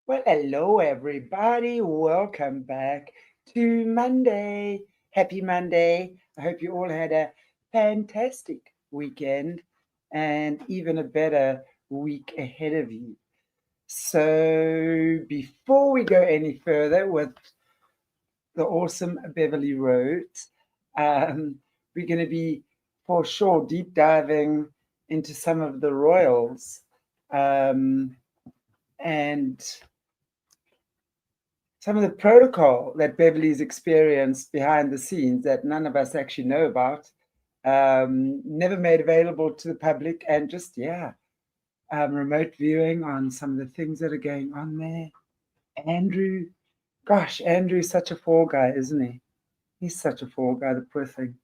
Well, hello, everybody. Welcome back to Monday. Happy Monday. I hope you all had a fantastic weekend and even a better week ahead of you. So, before we go any further with the awesome Beverli Rhodes, um, we're going to be for sure deep diving into some of the royals. Um, and some of the protocol that Beverly's experienced behind the scenes that none of us actually know about, never made available to the public, and just, remote viewing on some of the things that are going on there. Andrew, gosh, Andrew's such a fall guy, isn't he? He's such a fall guy, the poor thing.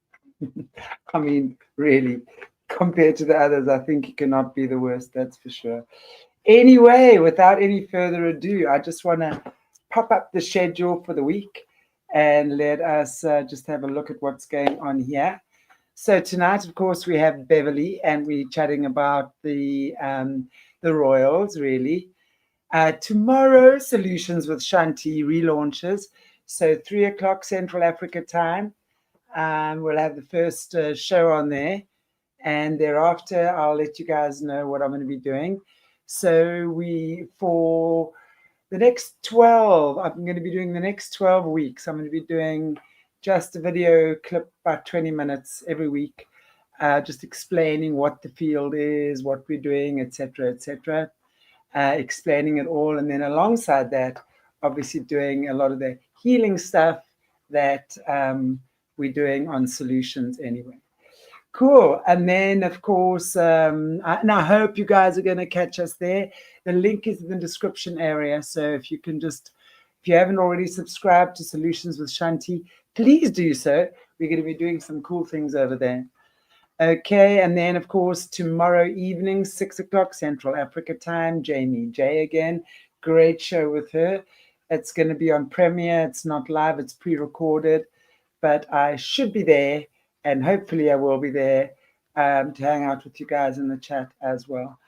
I mean, really, compared to the others, I think he cannot be the worst, that's for sure. Anyway, without any further ado, I just want to pop up the schedule for the week and let us just have a look at what's going on here. So tonight, of course, we have Beverly, and we're chatting about the royals, really. Tomorrow, Solutions with Chanti relaunches. So 3 o'clock Central Africa time. We'll have the first show on there, and thereafter I'll let you guys know what I'm going to be doing. So for the next 12, I'm going to be doing the next 12 weeks. I'm going to be doing just a video clip, about 20 minutes every week, just explaining what the field is, what we're doing, etc., explaining it all. And then alongside that, obviously doing a lot of the healing stuff that we're doing on Solutions anyway. Cool. And then, of course, and I hope you guys are going to catch us there. The link is in the description area. So if you haven't already subscribed to Solutions with Chanti, please do so. We're going to be doing some cool things over there. Okay. And then, of course, tomorrow evening, 6 o'clock Central Africa time, Jamie J again. Great show with her. It's going to be on Premiere. It's not live, it's pre-recorded, but I should be there. And hopefully I will be there to hang out with you guys in the chat as well.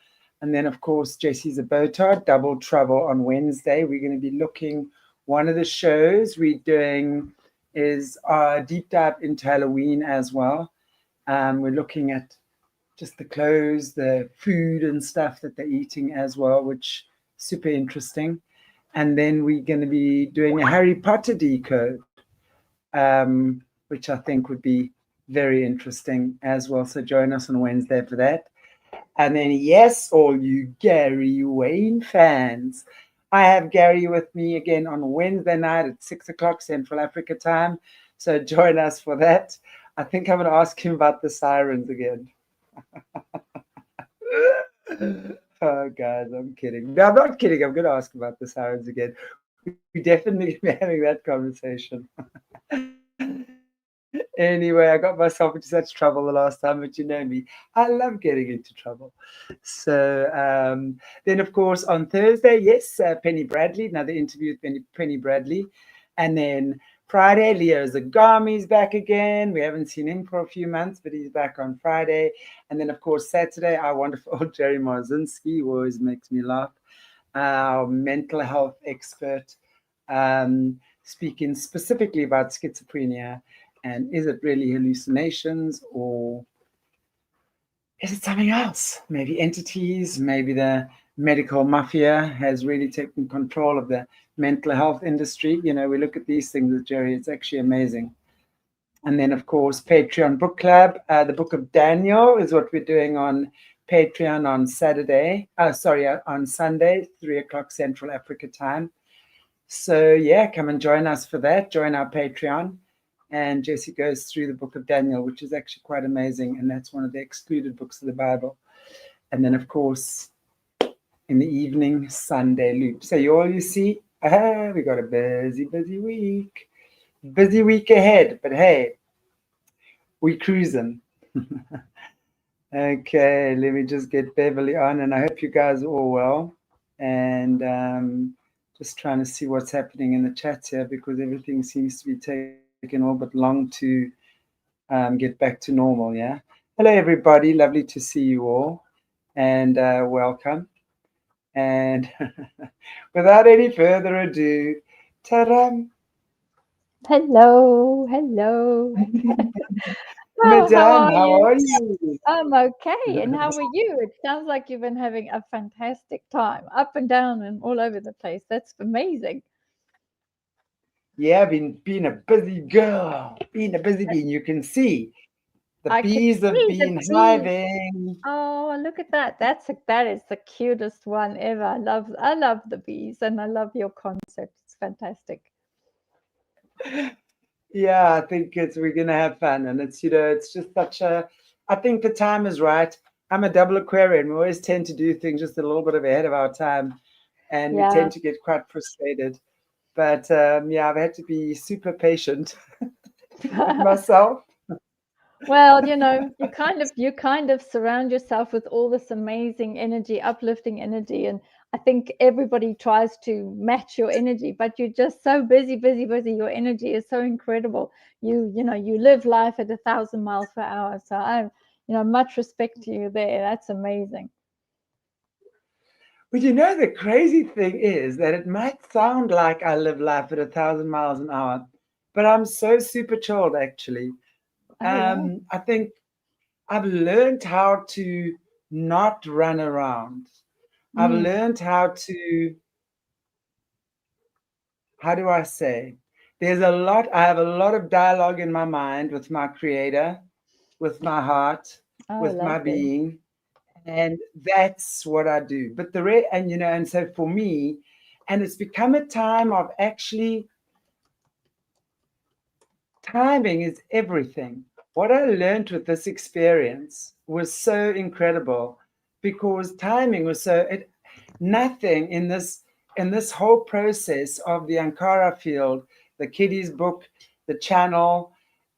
And then, of course, JC's a Botard, Double Trouble on Wednesday. We're going to be looking, one of the shows we're doing is our deep dive into Halloween as well. We're looking at just the clothes, the food and stuff that they're eating as well, which is super interesting. And then we're going to be doing a Harry Potter decode, which I think would be very interesting as well. So join us on Wednesday for that. And then, yes, all you Gary Wayne fans, I have Gary with me again on Wednesday night at 6 o'clock Central Africa time. So join us for that. I think I'm going to ask him about the sirens again. Oh, guys, I'm kidding. No, I'm not kidding. I'm going to ask about the sirens again. We definitely be having that conversation. Anyway, I got myself into such trouble the last time, but you know me, I love getting into trouble. So then, of course, on Thursday, yes, Penny Bradley, another interview with Penny Bradley. And then Friday, Leo Zagami's back again. We haven't seen him for a few months, but he's back on Friday. And then, of course, Saturday, our wonderful Jerry Marzinski, who always makes me laugh, our mental health expert, speaking specifically about schizophrenia. And is it really hallucinations, or is it something else? Maybe entities, maybe the medical mafia has really taken control of the mental health industry. You know, we look at these things with Jerry, it's actually amazing. And then, of course, Patreon Book Club. The Book of Daniel is what we're doing on Patreon on on Sunday, 3 o'clock Central Africa time. So, yeah, come and join us for that. Join our Patreon. And Jesse goes through the Book of Daniel, which is actually quite amazing. And that's one of the excluded books of the Bible. And then, of course, in the evening, Sunday loop. So you see, we got a busy week. Busy week ahead. But hey, we cruising. Okay, let me just get Beverly on. And I hope you guys are all well. And just trying to see what's happening in the chat here, because everything seems to be taken all but long to get back to normal. Yeah. Hello, everybody. Lovely to see you all, and welcome. And without any further ado, ta-da! Hello, hello. Oh, how Madame, are how you? are you? I'm okay. And how are you? It sounds like you've been having a fantastic time, up and down and all over the place. That's amazing. Yeah, been a busy girl, been a busy bee. You can see the I could bees have see the been bees. hiving. Oh, look at that. That is the cutest one ever. I love the bees and I love your concept. It's fantastic. Yeah, I think it's we're gonna have fun, and it's it's just such a. I think the time is right. I'm a double Aquarian. We always tend to do things just a little bit ahead of our time, and we Yeah. tend to get quite frustrated. But yeah, I've had to be super patient with myself. Well, you kind of surround yourself with all this amazing energy, uplifting energy, and I think everybody tries to match your energy, but you're just so busy, busy, busy. Your energy is so incredible. You live life at 1,000 miles per hour. So much respect to you there. That's amazing. But the crazy thing is that it might sound like I live life at 1,000 miles an hour, but I'm so super chilled actually. Oh yeah. I think I've learned how to not run around. I've Mm. learned how do I say? I have a lot of dialogue in my mind with my creator, with my heart, Oh, with my lovely. being. And that's what I do. But and so for me, and it's become a time of actually timing is everything. What I learned with this experience was so incredible because timing was nothing in this whole process of the Ankara field, the kiddies book, the channel,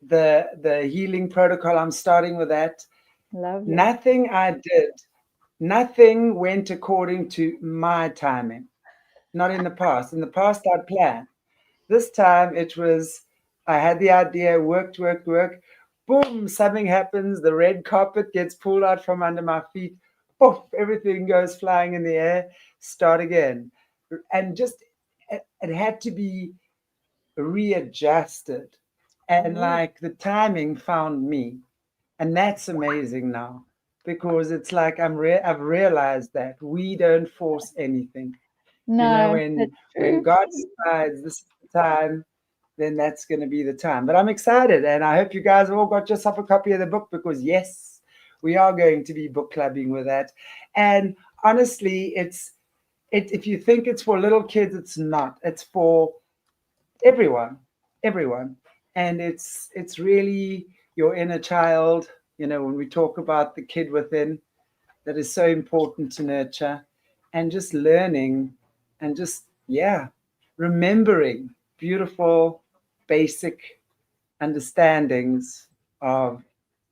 the healing protocol. I'm starting with that. Lovely. Nothing I did, nothing went according to my timing. Not in the past. In the past, I'd plan. This time it was, I had the idea, worked, worked, worked. Boom, something happens. The red carpet gets pulled out from under my feet. Poof, everything goes flying in the air. Start again. And it had to be readjusted. And Oh like the timing found me. And that's amazing now because it's like I've realized that we don't force anything. no, When that's when true. God decides this is the time, then that's going to be the time. But I'm excited, and I hope you guys have all got yourself a copy of the book because yes, we are going to be book clubbing with that. And honestly, if you think it's for little kids, it's not. It's for everyone, everyone, and it's really your inner child. When we talk about the kid within, that is so important to nurture, and just learning, and just yeah, remembering beautiful, basic understandings of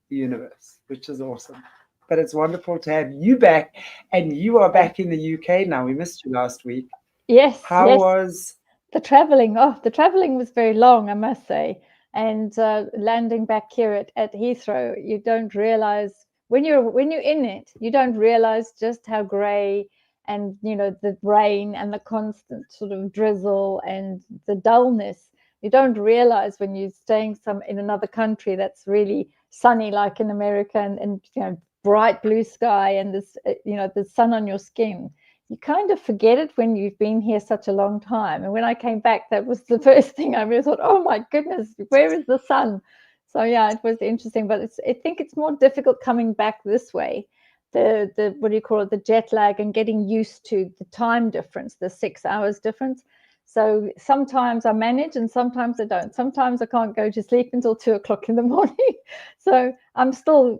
the universe, which is awesome. But it's wonderful to have you back, and you are back in the UK now. We missed you last week. Yes, How yes. was The traveling was very long, I must say. And landing back here at Heathrow, you don't realize when you're in it, you don't realize just how grey and the rain and the constant sort of drizzle and the dullness. You don't realize when you're staying some in another country that's really sunny, like in America, and bright blue sky and this the sun on your skin. You kind of forget it when you've been here such a long time. And when I came back, that was the first thing I really thought, oh my goodness, where is the sun? So yeah, it was interesting, but I think it's more difficult coming back this way. The what do you call it? The jet lag and getting used to the time difference, the 6 hours difference. So sometimes I manage and sometimes I don't. Sometimes I can't go to sleep until 2 o'clock in the morning. So I'm still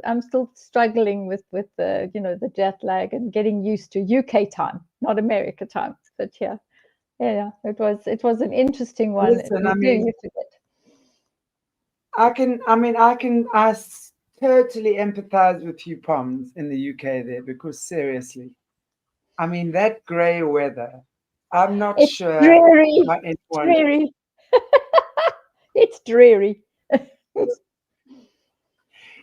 struggling with the jet lag and getting used to UK time, not America time. But yeah, it was an interesting one. listen? You do you forget. I totally empathize with you, Poms, in the UK there because seriously, that grey weather. I'm not It's sure dreary, how anyone. dreary. It's dreary.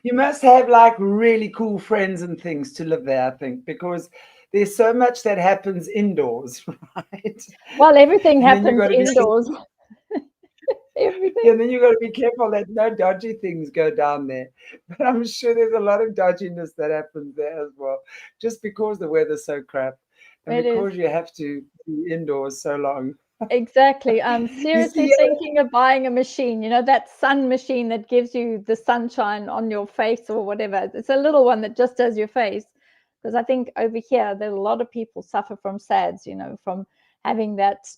You must have like really cool friends and things to live there, I think, because there's so much that happens indoors, right? Well, everything And then you happens got to be indoors. Everything. Yeah, and then you got to be careful that no dodgy things go down there. But I'm sure there's a lot of dodginess that happens there as well, just because the weather's so crap and It is. because you have to be indoors so long. Exactly. I'm You seriously see, thinking of buying a machine, that sun machine that gives you the sunshine on your face or whatever. It's a little one that just does your face. Because I think over here, there are a lot of people suffer from SADS, from having that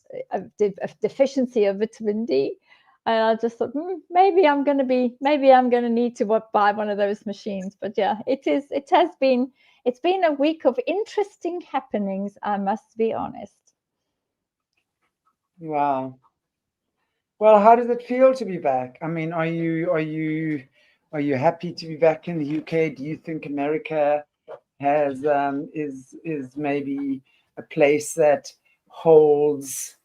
deficiency of vitamin D. And I just thought, maybe I'm going to need to buy one of those machines. But yeah, it's been a week of interesting happenings, I must be honest. wow. Well, how does it feel to be back? I mean, are you happy to be back in the UK? Do you think America has is maybe a place that holds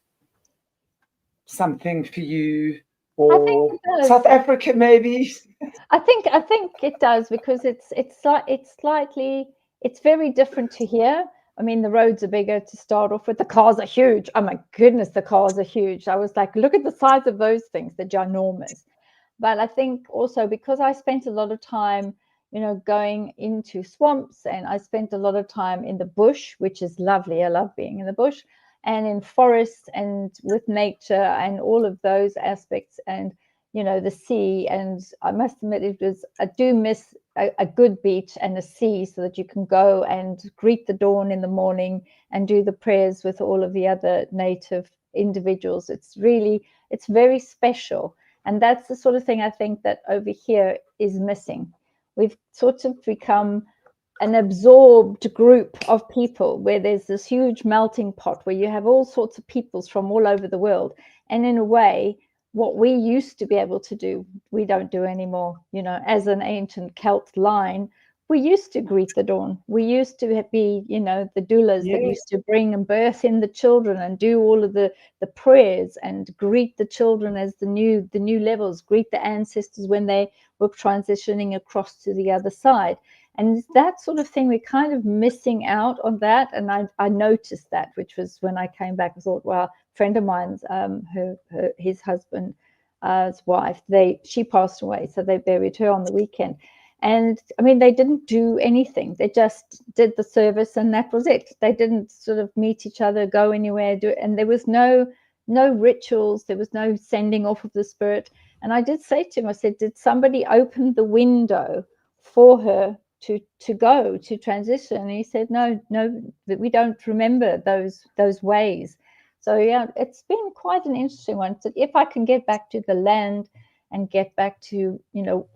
something for you, I think or it does. South Africa maybe? I think it does, because it's very different to here. I mean, the roads are bigger to start off with. The cars are huge. Oh my goodness, the cars are huge. I was like, look at the size of those things. They're ginormous. But I think also because I spent a lot of time, going into swamps, and I spent a lot of time in the bush, which is lovely. I love being in the bush and in forests and with nature and all of those aspects, and the sea. And I must admit, I do miss a good beach and a sea, so that you can go and greet the dawn in the morning and do the prayers with all of the other native individuals. It's very special. And that's the sort of thing I think that over here is missing. We've sort of become an absorbed group of people, where there's this huge melting pot where you have all sorts of peoples from all over the world. And in a way, what we used to be able to do, we don't do anymore. As an ancient Celt line, we used to greet the dawn. We used to be, the doulas that used to bring and birth in the children and do all of the prayers and greet the children as the new levels, greet the ancestors when they were transitioning across to the other side. And that sort of thing, we're kind of missing out on that. And I noticed that, which was when I came back. I thought, well, a friend of mine's, his husband's wife, she passed away. So they buried her on the weekend. And I mean, they didn't do anything. They just did the service and that was it. They didn't sort of meet each other, go anywhere, and there was no rituals. There was no sending off of the spirit. And I did say to him, I said, did somebody open the window for her to go to transition? And he said, no, we don't remember those ways. So yeah, it's been quite an interesting one. So if I can get back to the land and get back to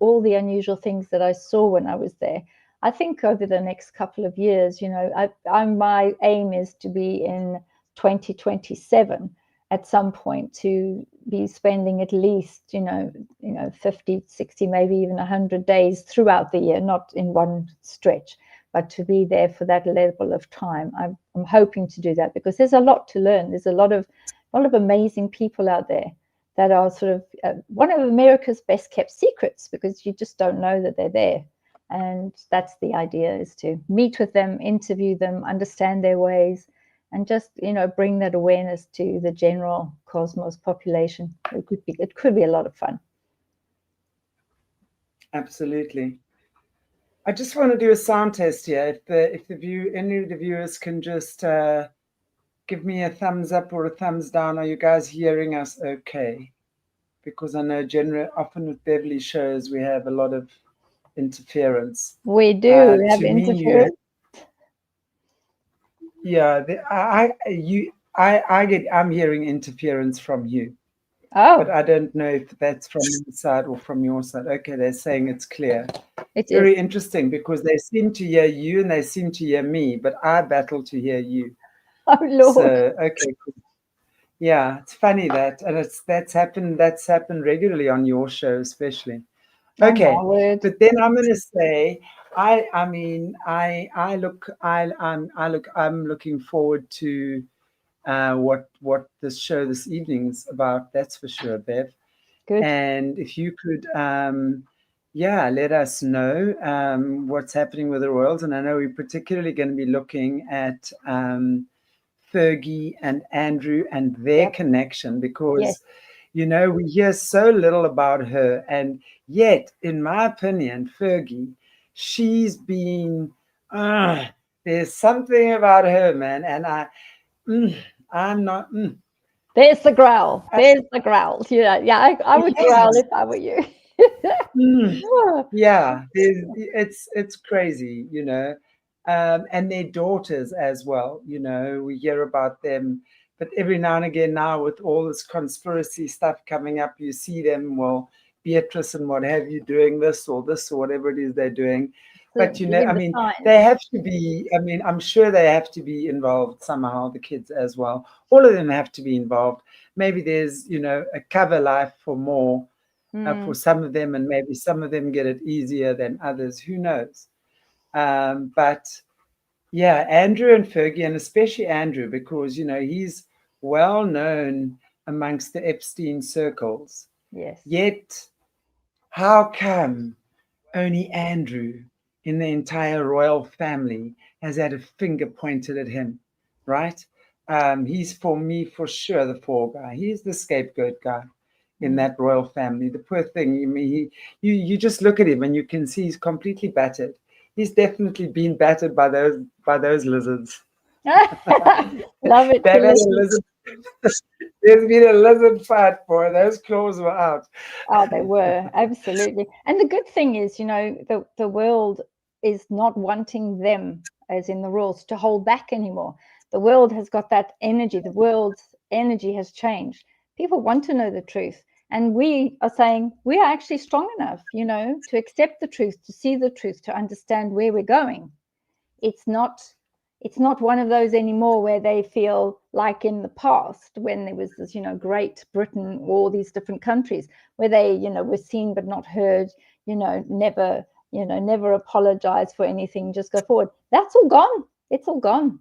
all the unusual things that I saw when I was there, I think over the next couple of years, my aim is to be in 2027 at some point, to be spending at least 50, 60, maybe even 100 days throughout the year, not in one stretch, but to be there for that level of time. I'm hoping to do that, because there's a lot to learn. There's a lot of amazing people out there that are sort of one of America's best kept secrets, because you just don't know that they're there. And that's the idea, is to meet with them, interview them, understand their ways, and just bring that awareness to the general cosmos population. It could be a lot of fun. Absolutely. I just want to do a sound test here. If any of the viewers can just give me a thumbs up or a thumbs down. Are you guys hearing us okay? Because I know often with Beverli shows we have a lot of interference. We do have interference. Yeah, I'm hearing interference from you. Oh, but I don't know if that's from your side or from your side. Okay, they're saying it's clear. It's very interesting, because they seem to hear you and they seem to hear me, but I battle to hear you. Oh Lord. So okay, yeah, it's funny that, and that's happened regularly on your show, especially. Okay, but then I'm going to say, I'm looking forward to what this show this evening is about. That's for sure, Bev. Good. And if you could, yeah, let us know what's happening with the royals. And I know we're particularly going to be looking at Fergie and Andrew and their connection, because, you know, we hear so little about her. And yet, in my opinion, Fergie, she's been, there's something about her, man. And I'm not. There's the growl. There's the growl. Yeah, I would growl if I were you. Yeah, it's crazy, you know, and their daughters as well. You know, we hear about them, but every now and again, now with all this conspiracy stuff coming up, you see them, well, Beatrice and what have you, doing this or whatever it is they're doing. But you know, I mean, they have to be. I mean, I'm sure they have to be involved somehow. The kids as well. All of them have to be involved. Maybe there's, you know, a cover life for more. For some of them, and maybe some of them get it easier than others. Who knows? But yeah, Andrew and Fergie, and especially Andrew, because, you know, he's well known amongst the Epstein circles. Yes. Yet, how come only Andrew in the entire royal family has had a finger pointed at him, right? He's, for me, for sure, the fall guy. He's the scapegoat guy in that royal family. The poor thing. I mean, you just look at him and you can see he's completely battered. He's definitely been battered by those lizards. Love it. There's been a lizard fight, boy. Those claws were out. Oh, they were, absolutely. And the good thing is, you know, the world is not wanting them, as in the rules, to hold back anymore. The world has got that energy. The world's energy has changed. People want to know the truth. And we are saying we are actually strong enough, you know, to accept the truth, to see the truth, to understand where we're going. It's not one of those anymore where they feel like in the past when there was this, you know, Great Britain, all these different countries where they, you know, were seen but not heard, never apologize for anything, just go forward. That's all gone. It's all gone.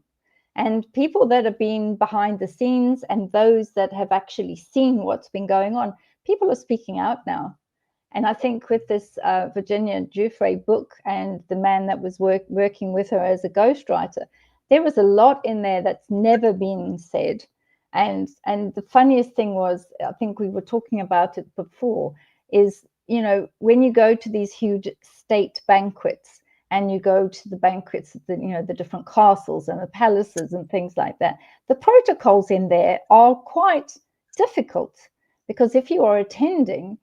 And people that have been behind the scenes and those that have actually seen what's been going on, people are speaking out now. And I think with this Virginia Giuffre book and the man that was working with her as a ghostwriter, there was a lot in there that's never been said. And the funniest thing was, I think we were talking about it before, is, you know, when you go to these huge state banquets and you go to the banquets, the different castles and the palaces and things like that, the protocols in there are quite difficult, because if you are attending,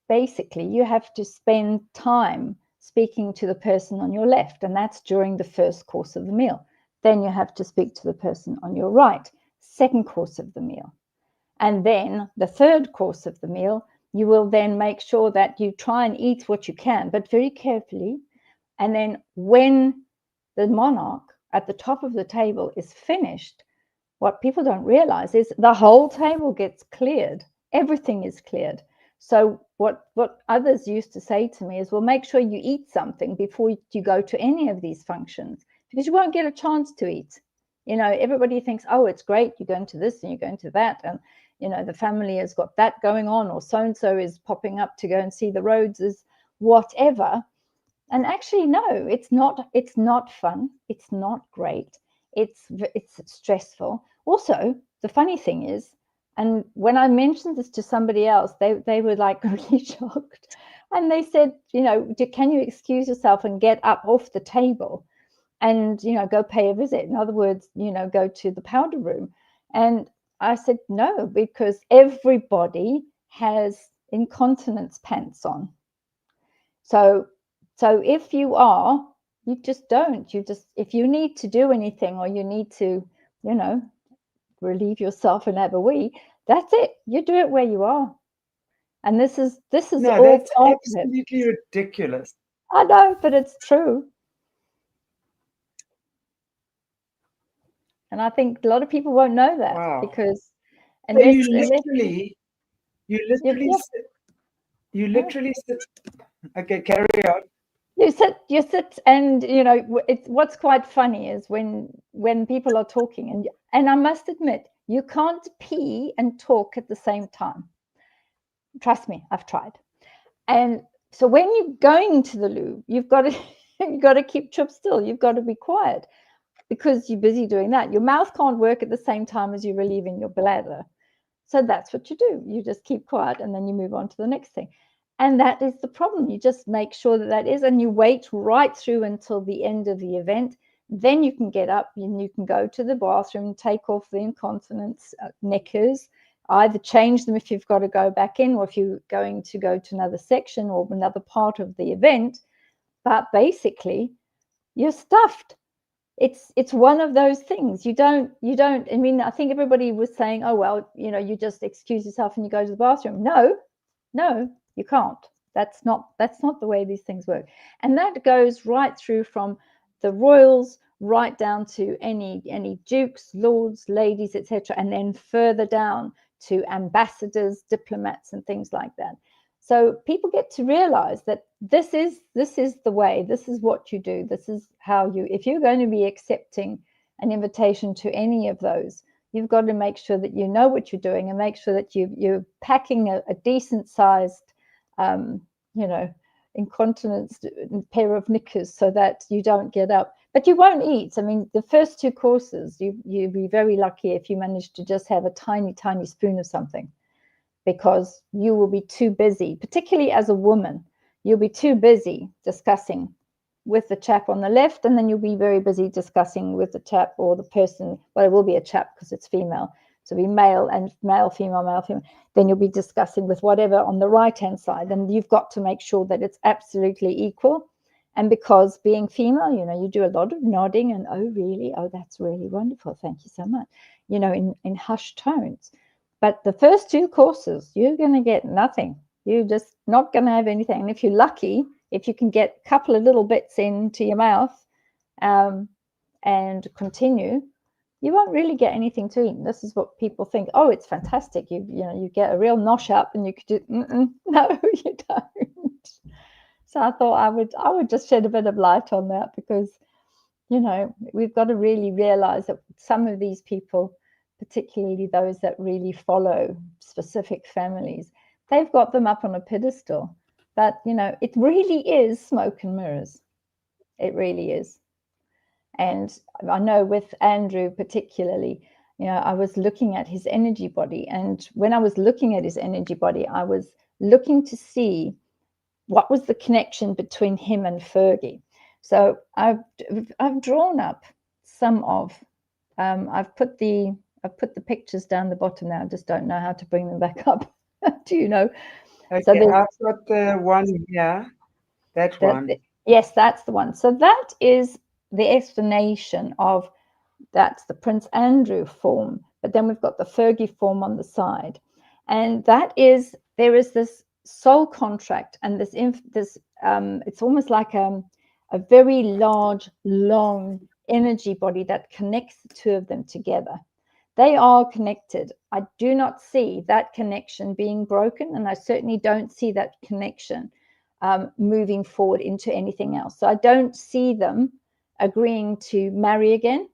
basically you have to spend time speaking to the person on your left, and that's during the first course of the meal. Then you have to speak to the person on your right, second course of the meal. And then the third course of the meal, you will then make sure that you try and eat what you can, but very carefully. And then when the monarch at the top of the table is finished, what people don't realize is the whole table gets cleared. Everything is cleared. So what others used to say to me is, well, make sure you eat something before you go to any of these functions, because you won't get a chance to eat. You know, everybody thinks, oh, it's great, you're going to this and you're going to that, and, you know, the family has got that going on, or so-and-so is popping up to go and see the Rhodeses, whatever. And actually, no, it's not fun. It's not great. It's stressful. Also, the funny thing is, and when I mentioned this to somebody else, they were like really shocked. And they said, you know, can you excuse yourself and get up off the table and, you know, go pay a visit? In other words, you know, go to the powder room. And I said, no, because everybody has incontinence pants on. So if you just don't. If you need to do anything, or you need to, you know, relieve yourself and have a wee, that's it. You do it where you are. And this is no, all that's absolutely ridiculous. I know, but it's true. And I think a lot of people won't know that. Wow. Because unless, you literally sit. Okay, carry on. You sit, and, you know, what's quite funny is when people are talking, and I must admit, you can't pee and talk at the same time. Trust me, I've tried. And So when you're going to the loo, you've got to you've got to keep chup still. You've got to be quiet because you're busy doing that. Your mouth can't work at the same time as you're relieving your bladder. So that's what you do. You just keep quiet and then you move on to the next thing. And that is the problem. You just make sure that that is, and you wait right through until the end of the event. Then you can get up and you can go to the bathroom and take off the incontinence knickers, either change them if you've got to go back in, or if you're going to go to another section or another part of the event. But basically, you're stuffed. It's one of those things. You don't, I mean, I think everybody was saying, oh, well, you know, you just excuse yourself and you go to the bathroom. No, you can't. That's not the way these things work. And that goes right through from the royals right down to any dukes, lords, ladies, etc., and then further down to ambassadors, diplomats, and things like that. So people get to realize that this is the way, this is what you do, this is how you, if you're going to be accepting an invitation to any of those, you've got to make sure that you know what you're doing and make sure that you're packing a decent sized, you know, incontinence pair of knickers so that you don't get up. But you won't eat. I mean, the first two courses, you'd be very lucky if you manage to just have a tiny, tiny spoon of something, because you will be too busy, particularly as a woman, you'll be too busy discussing with the chap on the left, and then you'll be very busy discussing with the chap or the person, well, it will be a chap because it's female, so it'll be male and male, female, male, female. Then you'll be discussing with whatever on the right-hand side, and you've got to make sure that it's absolutely equal. And because being female, you know, you do a lot of nodding and, oh, really? Oh, that's really wonderful. Thank you so much. You know, in hushed tones. But the first two courses, you're going to get nothing. You're just not going to have anything. And if you're lucky, if you can get a couple of little bits into your mouth and continue, you won't really get anything to eat. And this is what people think. Oh, it's fantastic. You know, you get a real nosh up, and you could do. No, you don't. So I thought I would just shed a bit of light on that, because, you know, we've got to really realize that some of these people, particularly those that really follow specific families, they've got them up on a pedestal. But, you know, it really is smoke and mirrors. It really is. And I know with Andrew particularly, you know, I was looking at his energy body. And when I was looking at his energy body, I was looking to see what was the connection between him and Fergie. So I've drawn up some of, I've put the pictures down the bottom now. I just don't know how to bring them back up. Do you know? Okay, so I've got the one here. That one. Yes, that's the one. So that is the explanation of, that's the Prince Andrew form. But then we've got the Fergie form on the side. And that is, there is this soul contract, and this it's almost like a very large, long energy body that connects the two of them together. They are connected. I do not see that connection being broken, and I certainly don't see that connection moving forward into anything else. So I don't see them agreeing to marry again,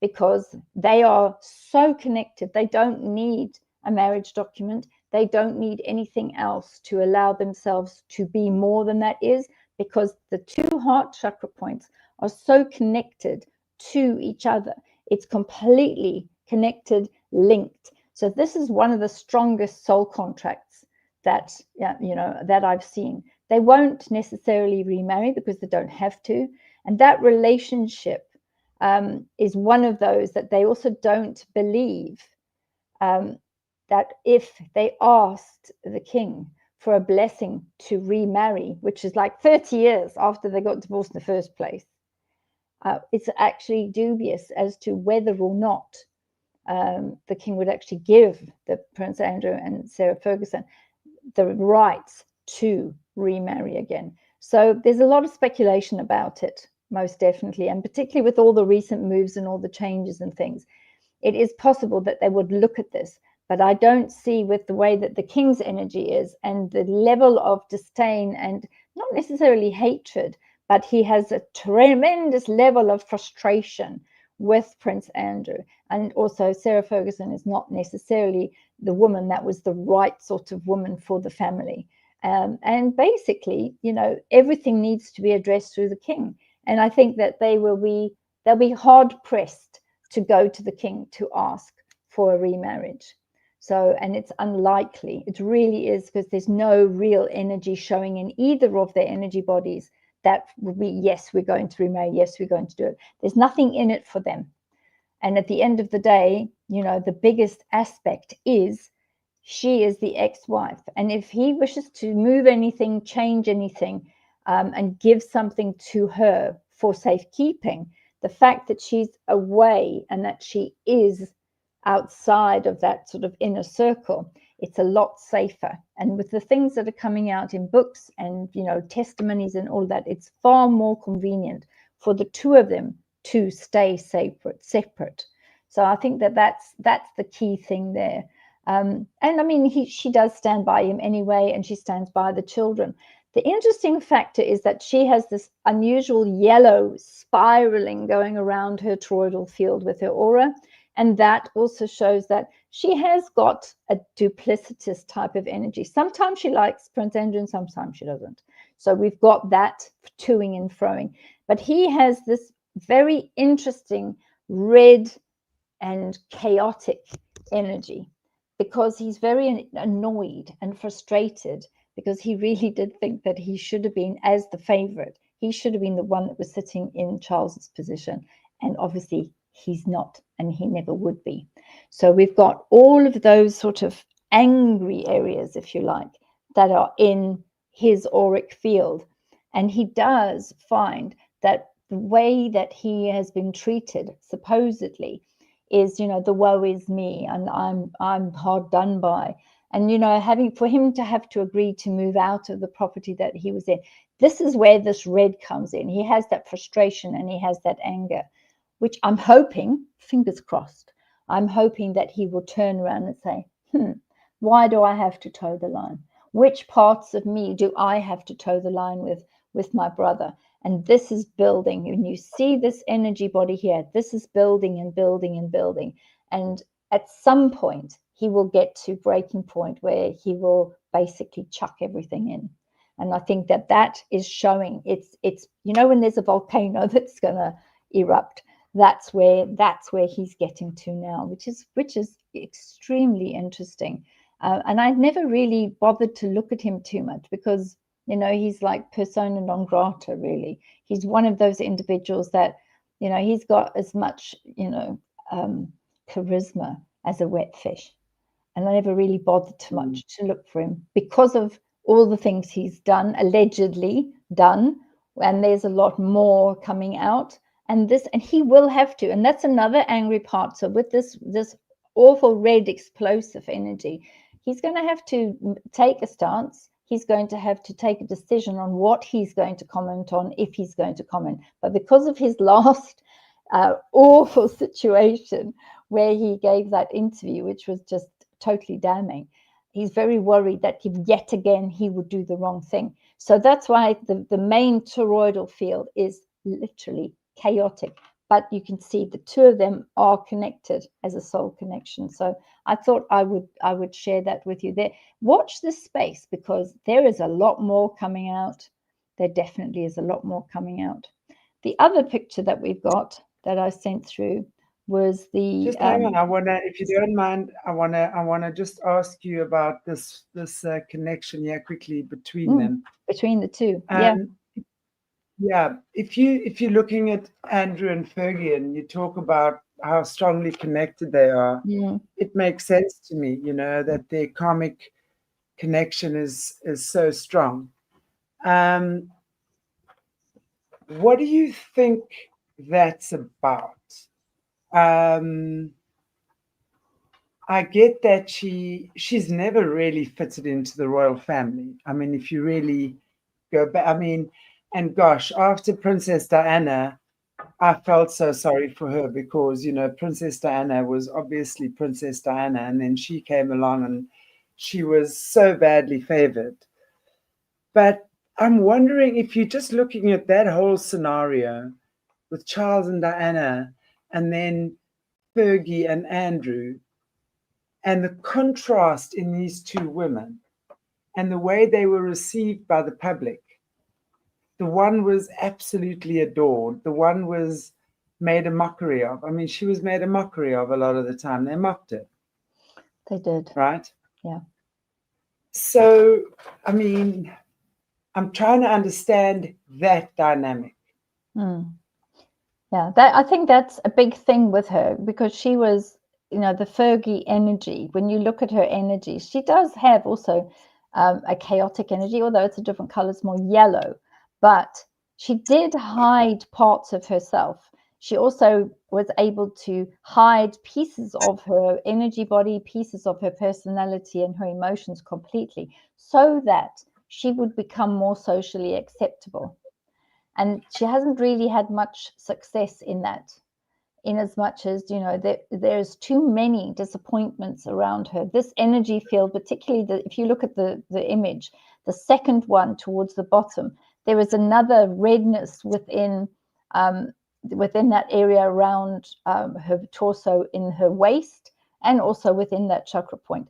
because they are so connected. They don't need a marriage document. They don't need anything else to allow themselves to be more than that is, because the two heart chakra points are so connected to each other. It's completely connected, linked. So this is one of the strongest soul contracts that, you know, that I've seen. They won't necessarily remarry because they don't have to. And that relationship is one of those that they also don't believe that if they asked the king for a blessing to remarry, which is like 30 years after they got divorced in the first place, it's actually dubious as to whether or not the king would actually give the Prince Andrew and Sarah Ferguson the rights to remarry again. So there's a lot of speculation about it, most definitely, and particularly with all the recent moves and all the changes and things, it is possible that they would look at this. But I don't see, with the way that the king's energy is and the level of disdain and not necessarily hatred, but he has a tremendous level of frustration with Prince Andrew. And also Sarah Ferguson is not necessarily the woman that was the right sort of woman for the family. And basically, you know, everything needs to be addressed through the king. And I think that they'll be hard pressed to go to the king to ask for a remarriage. So, and it's unlikely, it really is, because there's no real energy showing in either of their energy bodies that would be, yes, we're going to remarry, yes, we're going to do it. There's nothing in it for them. And at the end of the day, you know, the biggest aspect is she is the ex-wife. And if he wishes to move anything, change anything, and give something to her for safekeeping, the fact that she's away and that she is outside of that sort of inner circle, it's a lot safer. And with the things that are coming out in books and, you know, testimonies and all that, it's far more convenient for the two of them to stay separate. So I think that that's the key thing there. And I mean, she does stand by him anyway, and she stands by the children. The interesting factor is that she has this unusual yellow spiraling going around her toroidal field with her aura. And that also shows that she has got a duplicitous type of energy. Sometimes she likes Prince Andrew and sometimes she doesn't. So we've got that toing and froing. But he has this very interesting red and chaotic energy, because he's very annoyed and frustrated, because he really did think that he should have been, as the favorite, he should have been the one that was sitting in Charles's position. And obviously he's not, and he never would be. So we've got all of those sort of angry areas, if you like, that are in his auric field. And he does find that the way that he has been treated, supposedly, is, you know, the woe is me, and I'm hard done by. And, you know, for him to have to agree to move out of the property that he was in, this is where this red comes in. He has that frustration and he has that anger, which I'm hoping, fingers crossed, I'm hoping that he will turn around and say, why do I have to toe the line? Which parts of me do I have to toe the line with my brother? And this is building. And you see this energy body here, this is building and building and building. And at some point, he will get to breaking point where he will basically chuck everything in. And I think that is showing, it's you know, when there's a volcano that's going to erupt, that's where he's getting to now, which is extremely interesting. And I'd never really bothered to look at him too much, because, you know, he's like persona non grata, really. He's one of those individuals that, you know, he's got as much, you know, charisma as a wet fish. And I never really bothered too much to look for him, because of all the things he's done, allegedly done, and there's a lot more coming out. And he will have to, and that's another angry part. So with this awful red explosive energy, he's going to have to take a stance. He's going to have to take a decision on what he's going to comment on, if he's going to comment. But because of his last awful situation where he gave that interview, which was just totally damning, he's very worried that yet again he would do the wrong thing. So that's why the main toroidal field is literally chaotic. But you can see the two of them are connected as a soul connection. So I thought I would share that with you there. Watch this space, because there is a lot more coming out. There definitely is a lot more coming out. The other picture that we've got that I sent through was the. Just hang on. I wanna, if you don't mind, I wanna just ask you about this connection here quickly between them. Between the two, yeah. If you're looking at Andrew and Fergie and you talk about how strongly connected they are, it makes sense to me, you know, that their karmic connection is so strong. What do you think that's about? I get that she's never really fitted into the royal family. I mean, if you really go back, I mean, and gosh, after Princess Diana, I felt so sorry for her, because, you know, Princess Diana was obviously Princess Diana, and then she came along and she was so badly favored. But I'm wondering if you're just looking at that whole scenario with Charles and Diana, and then Fergie and Andrew, and the contrast in these two women, and the way they were received by the public. The one was absolutely adored. The one was made a mockery of. I mean, she was made a mockery of a lot of the time. They mocked her. They did. Right? Yeah. So, I mean, I'm trying to understand that dynamic. Yeah, I think that's a big thing with her, because she was, you know, the Fergie energy. When you look at her energy, she does have also a chaotic energy, although it's a different color, it's more yellow. But she did hide parts of herself. She also was able to hide pieces of her energy body, pieces of her personality and her emotions completely, so that she would become more socially acceptable. And she hasn't really had much success in that, in as much as, you know, there's too many disappointments around her. This energy field, particularly if you look at the image, the second one towards the bottom, there is another redness within that area around her torso, in her waist, and also within that chakra point.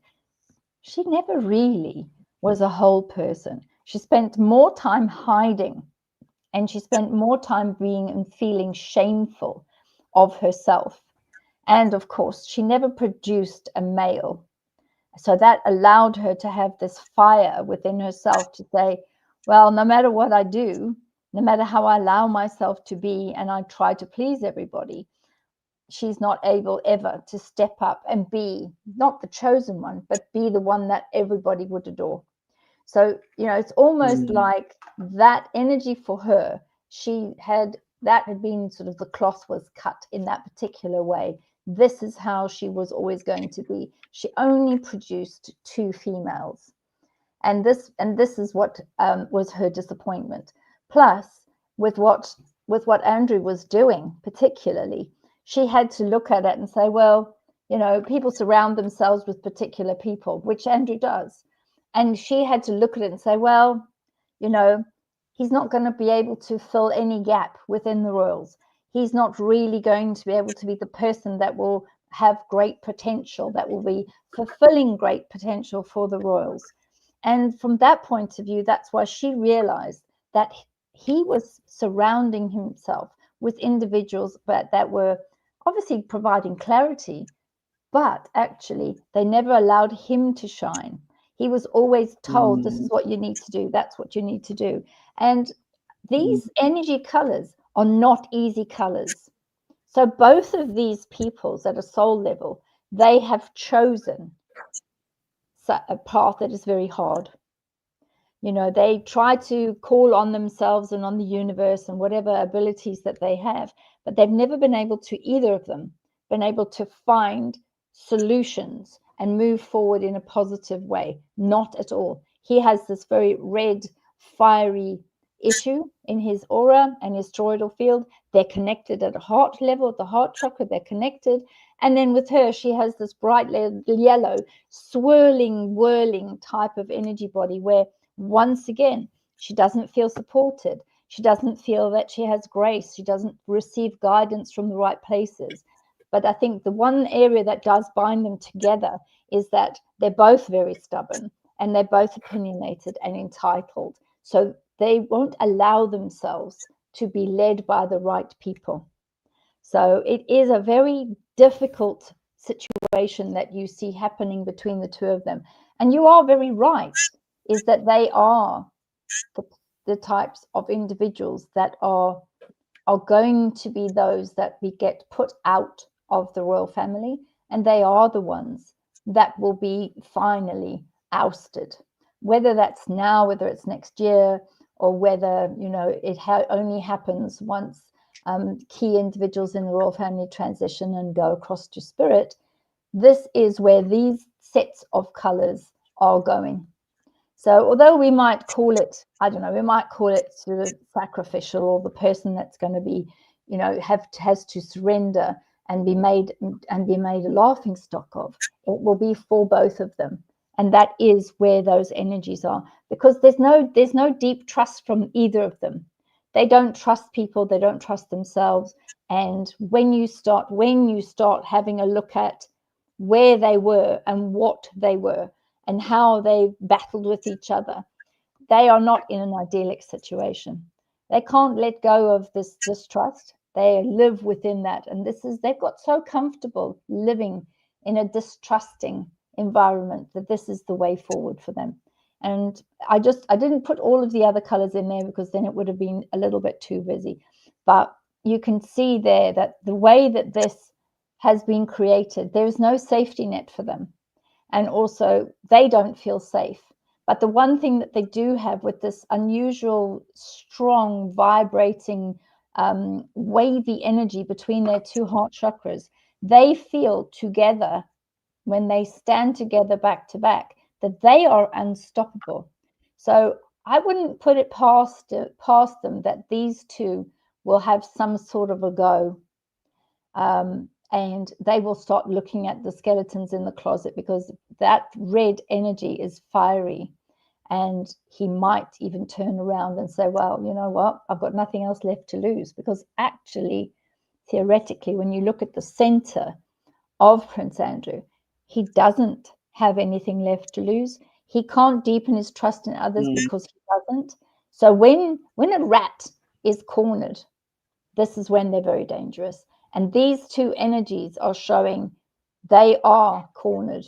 She never really was a whole person. She spent more time hiding, and she spent more time being and feeling shameful of herself. And of course, she never produced a male. So that allowed her to have this fire within herself to say, well, no matter what I do, no matter how I allow myself to be, and I try to please everybody, she's not able ever to step up and be not the chosen one, but be the one that everybody would adore. So, you know, it's almost like that energy for her, that had been sort of, the cloth was cut in that particular way. This is how she was always going to be. She only produced 2 females. And this is what was her disappointment. Plus, with what Andrew was doing, particularly, she had to look at it and say, well, you know, people surround themselves with particular people, which Andrew does. And she had to look at it and say, well, you know, he's not going to be able to fill any gap within the royals. He's not really going to be able to be the person that will have great potential, that will be fulfilling great potential for the royals. And from that point of view, that's why she realized that he was surrounding himself with individuals that were obviously providing clarity, but actually they never allowed him to shine. He was always told, this is what you need to do, that's what you need to do. And these energy colors are not easy colors. So both of these peoples at a soul level, they have chosen a path that is very hard. You know, they try to call on themselves and on the universe and whatever abilities that they have, but they've never been able to, either of them, been able to find solutions and move forward in a positive way. Not at all. He has this very red, fiery issue in his aura and his toroidal field. They're connected at a heart level, at the heart chakra, they're connected. And then with her, she has this bright yellow, swirling, whirling type of energy body where, once again, she doesn't feel supported. She doesn't feel that she has grace. She doesn't receive guidance from the right places. But I think the one area that does bind them together is that they're both very stubborn and they're both opinionated and entitled. So they won't allow themselves to be led by the right people. So it is a very difficult situation that you see happening between the two of them. And you are very right, is that they are the types of individuals that are going to be those that we get put out of the royal family, and they are the ones that will be finally ousted. Whether that's now, whether it's next year, or whether, you know, it only happens once key individuals in the royal family transition and go across to spirit, this is where these sets of colors are going. So although we might call it, I don't know, we might call it sort of sacrificial, or the person that's going to be, you know, has to surrender and be made a laughing stock of, it will be for both of them. And that is where those energies are, because there's no deep trust from either of them. They don't trust people, they don't trust themselves. And when you start having a look at where they were and what they were, and how they battled with each other. They are not in an idyllic situation. They can't let go of this distrust. They live within that. And they've got so comfortable living in a distrusting environment that this is the way forward for them. And I didn't put all of the other colors in there because then it would have been a little bit too busy. But you can see there that the way that this has been created, there is no safety net for them. And also they don't feel safe. But the one thing that they do have with this unusual, strong, vibrating, wavy energy between their two heart chakras, they feel together when they stand together back to back that they are unstoppable. So I wouldn't put it past them that these two will have some sort of a go. And they will start looking at the skeletons in the closet, because that red energy is fiery. And he might even turn around and say, well, you know what, I've got nothing else left to lose. Because actually, theoretically, when you look at the center of Prince Andrew, he doesn't have anything left to lose. He can't deepen his trust in others because he doesn't. So when a rat is cornered, this is when they're very dangerous. And these two energies are showing they are cornered.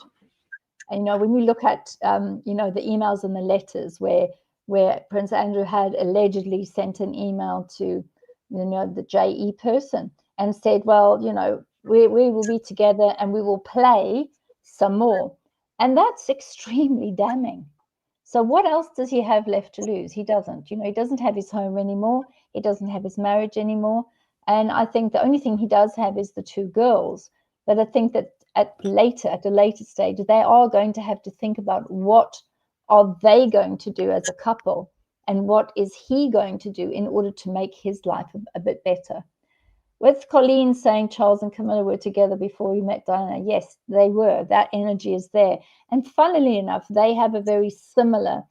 And, when you look at, the emails and the letters where Prince Andrew had allegedly sent an email to, the JE person and said, well, we will be together and we will play some more. And that's extremely damning. So what else does he have left to lose? He doesn't. He doesn't have his home anymore. He doesn't have his marriage anymore. And I think the only thing he does have is the two girls. But I think that at a later stage, they are going to have to think about what are they going to do as a couple, and what is he going to do in order to make his life a bit better. With Colleen saying Charles and Camilla were together before he met Diana, yes, they were. That energy is there. And funnily enough, they have a very similar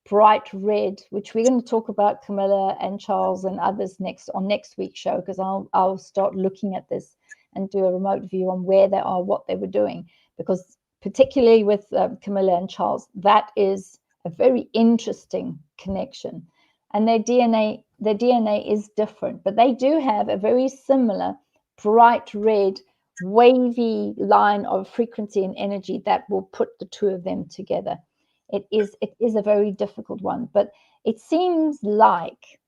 bright red, which we're going to talk about Camilla and Charles and others on next week's show, because I'll start looking at this and do a remote view on where they are, what they were doing, because particularly with Camilla and Charles, that is a very interesting connection. And their DNA is different, but they do have a very similar bright red wavy line of frequency and energy that will put the two of them together. It is a very difficult one, but it seems like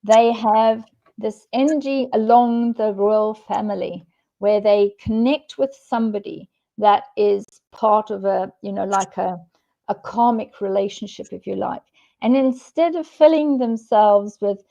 they have this energy along the royal family where they connect with somebody that is part of a karmic relationship, if you like. And instead of filling themselves with,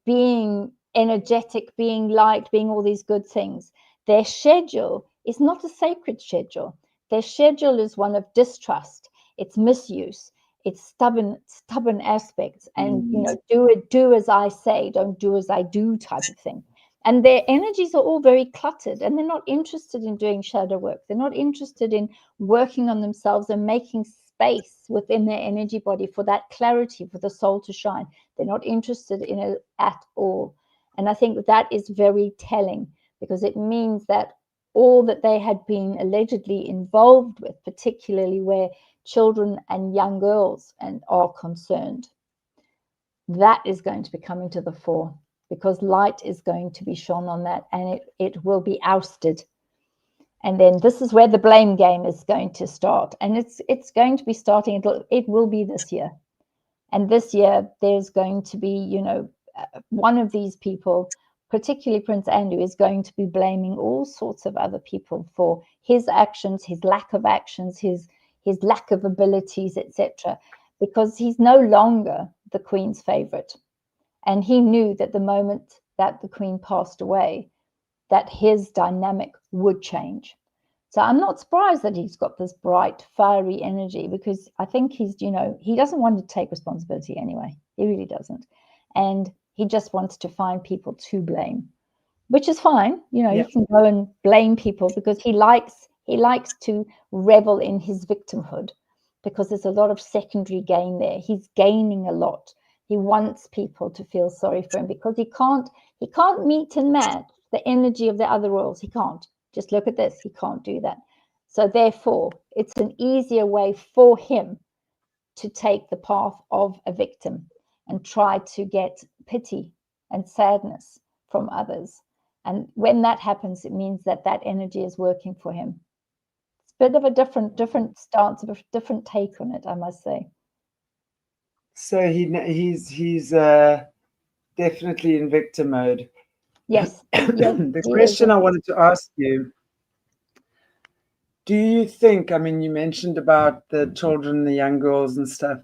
being energetic, being light, being all these good things, their schedule is not a sacred schedule. Their schedule is one of distrust. It's misuse. It's stubborn aspects, and do as I say, don't do as I do type of thing. And their energies are all very cluttered, and they're not interested in doing shadow work. They're not interested in working on themselves and making space within their energy body for that clarity, for the soul to shine. They're not interested in it at all. And I think that is very telling, because it means that all that they had been allegedly involved with, particularly where children and young girls are concerned, that is going to be coming to the fore, because light is going to be shone on that, and it will be ousted. And then this is where the blame game is going to start, and it's going to be starting. It will be this year, and this year there's going to be, one of these people, particularly Prince Andrew, is going to be blaming all sorts of other people for his actions, his lack of actions, his lack of abilities, etc., because he's no longer the Queen's favorite. And he knew that the moment that the Queen passed away, that his dynamic would change. So I'm not surprised that he's got this bright, fiery energy, because I think he doesn't want to take responsibility anyway. He really doesn't. And he just wants to find people to blame, which is fine. He can go and blame people, because he likes to revel in his victimhood, because there's a lot of secondary gain there. He's gaining a lot. He wants people to feel sorry for him, because he can't meet and match the energy of the other royals. He can't. Just look at this. He can't do that. So therefore, it's an easier way for him to take the path of a victim and try to get pity and sadness from others. And when that happens, it means that that energy is working for him. It's a bit of a different stance, a different take on it, I must say. So he's definitely in victim mode. Yes, yes, The he is. question I wanted to ask you, do you think, I mean, you mentioned about the children, the young girls and stuff.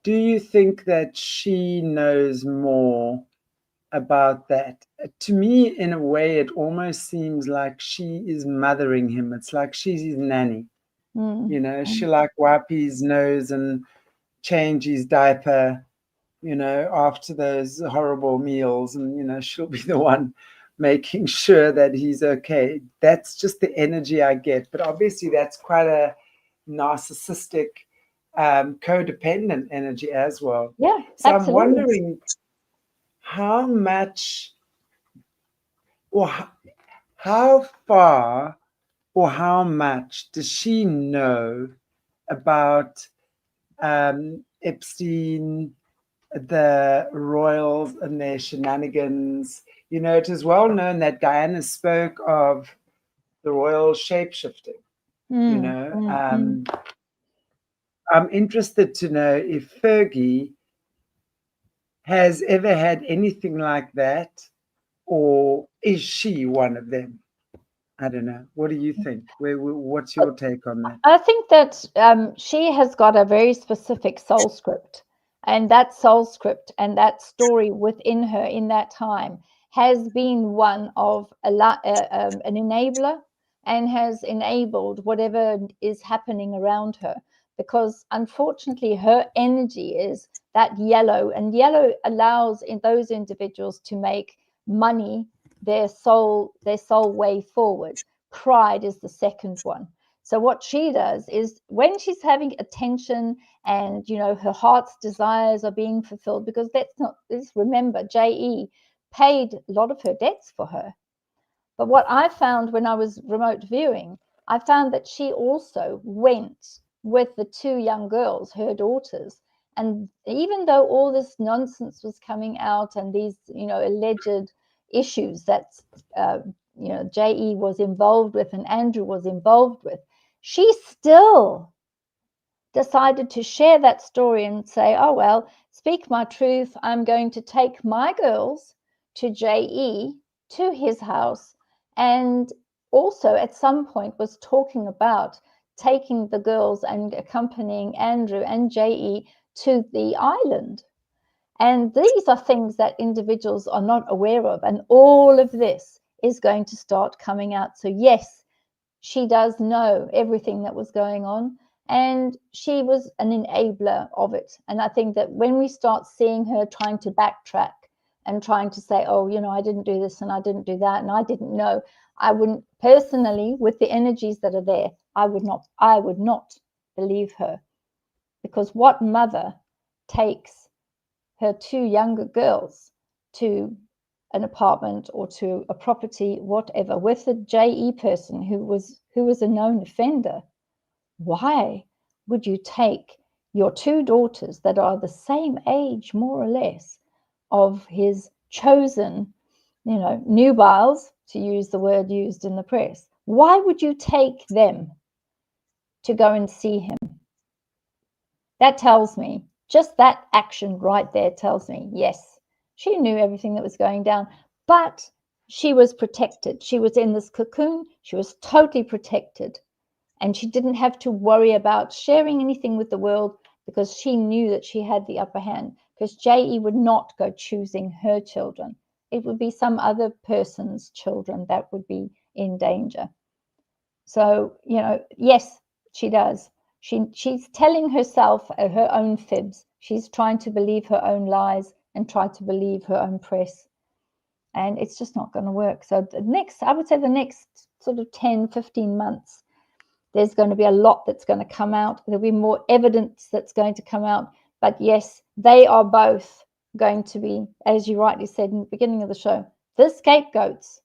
Do you think that she knows more about that? To me, in a way, it almost seems like she is mothering him. It's like she's his nanny. You know, she like wipe his nose and change his diaper, you know, after those horrible meals, and, you know, she'll be the one making sure that he's okay. That's just the energy I get. But obviously, that's quite a narcissistic, codependent energy as well. Yeah, So I'm absolutely. wondering how much, or how far, or how much does she know about Epstein, the royals and their shenanigans? You know, it is well known that Diana spoke of the royal shapeshifting. You know, I'm interested to know if Fergie has ever had anything like that, or is she one of them? I don't know. What do you think? What's your take on that? I think that she has got a very specific soul script, and that soul script and that story within her in that time has been one of an enabler, and has enabled whatever is happening around her, because unfortunately her energy is that yellow, and yellow allows in those individuals to make money their soul way forward. Pride is the second one. So what she does is, when she's having attention and, you know, her heart's desires are being fulfilled, because let's remember, JE paid a lot of her debts for her. But what I found when I was remote viewing, I found that she also went with the two young girls, her daughters. And even though all this nonsense was coming out and these, you know, alleged issues that, you know, JE was involved with and Andrew was involved with, she still decided to share that story and say, oh, well, speak my truth. I'm going to take my girls to JE, to his house. And also at some point was talking about taking the girls and accompanying Andrew and JE to the island. And these are things that individuals are not aware of. And all of this is going to start coming out. So yes, she does know everything that was going on, and she was an enabler of it. And I think that when we start seeing her trying to backtrack and trying to say, oh, you know, I didn't do this and I didn't do that and I didn't know, I wouldn't personally, with the energies that are there, I would not believe her. Because what mother takes her two younger girls to an apartment or to a property, whatever, with a JE person who was a known offender? Why would you take your two daughters that are the same age, more or less, of his chosen, you know, nubiles, to use the word used in the press? Why would you take them to go and see him? That tells me, just that action right there tells me, yes, she knew everything that was going down, but she was protected. She was in this cocoon. She was totally protected. And she didn't have to worry about sharing anything with the world, because she knew that she had the upper hand. Because JE would not go choosing her children. It would be some other person's children that would be in danger. So, you know, yes, she does. She's telling herself her own fibs. She's trying to believe her own lies and try to believe her own press. And it's just not going to work. So I would say the next sort of 10, 15 months, there's going to be a lot that's going to come out. There'll be more evidence that's going to come out. But yes, they are both going to be, as you rightly said in the beginning of the show, the scapegoats.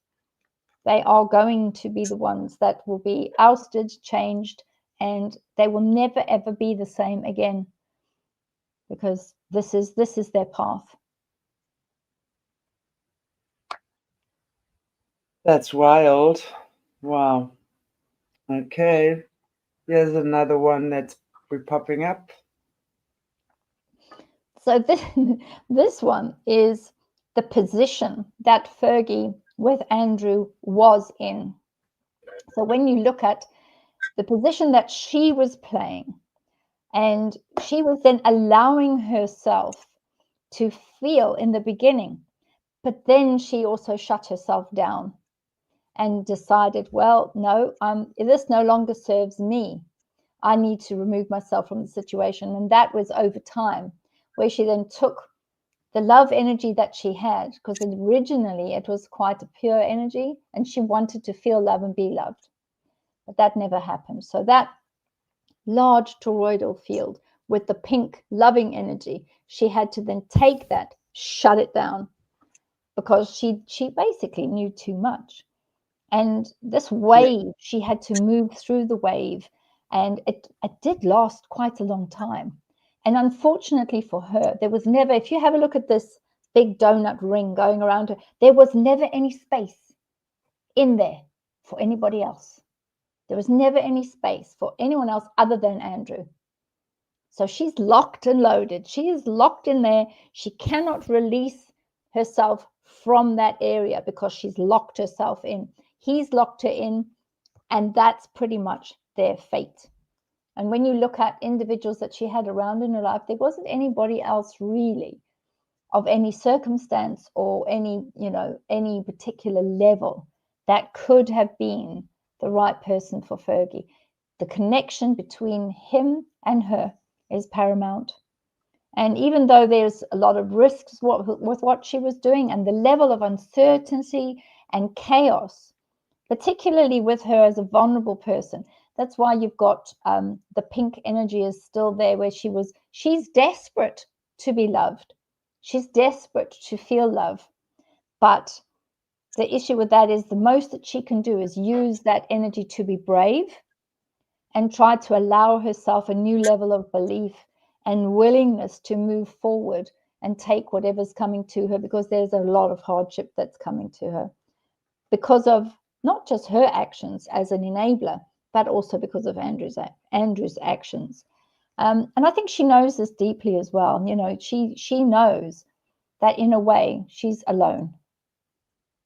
They are going to be the ones that will be ousted, changed, and they will never ever be the same again, because this is their path. That's wild. Wow. Okay. Here's another one that's popping up. So this one is the position that Fergie with Andrew was in. So when you look at the position that she was playing, and she was then allowing herself to feel in the beginning, but then she also shut herself down and decided, well, no, this no longer serves me. I need to remove myself from the situation. And that was over time, where she then took the love energy that she had, because originally it was quite a pure energy and she wanted to feel love and be loved. But that never happened. So that large toroidal field with the pink loving energy, she had to then take that, shut it down, because she basically knew too much. And this wave, she had to move through the wave, and it did last quite a long time. And unfortunately for her, there was never, if you have a look at this big donut ring going around her, there was never any space in there for anybody else. There was never any space for anyone else other than Andrew. So she's locked and loaded. She is locked in there. She cannot release herself from that area because she's locked herself in. He's locked her in, and that's pretty much their fate. And when you look at individuals that she had around in her life, there wasn't anybody else really of any circumstance or any particular level that could have been the right person for Fergie. The connection between him and her is paramount. And even though there's a lot of risks with what she was doing, and the level of uncertainty and chaos, particularly with her as a vulnerable person, that's why you've got the pink energy is still there, where she's desperate to be loved. She's desperate to feel love. But the issue with that is the most that she can do is use that energy to be brave and try to allow herself a new level of belief and willingness to move forward and take whatever's coming to her, because there's a lot of hardship that's coming to her because of not just her actions as an enabler, but also because of Andrew's actions. And I think she knows this deeply as well. You know, she knows that in a way she's alone.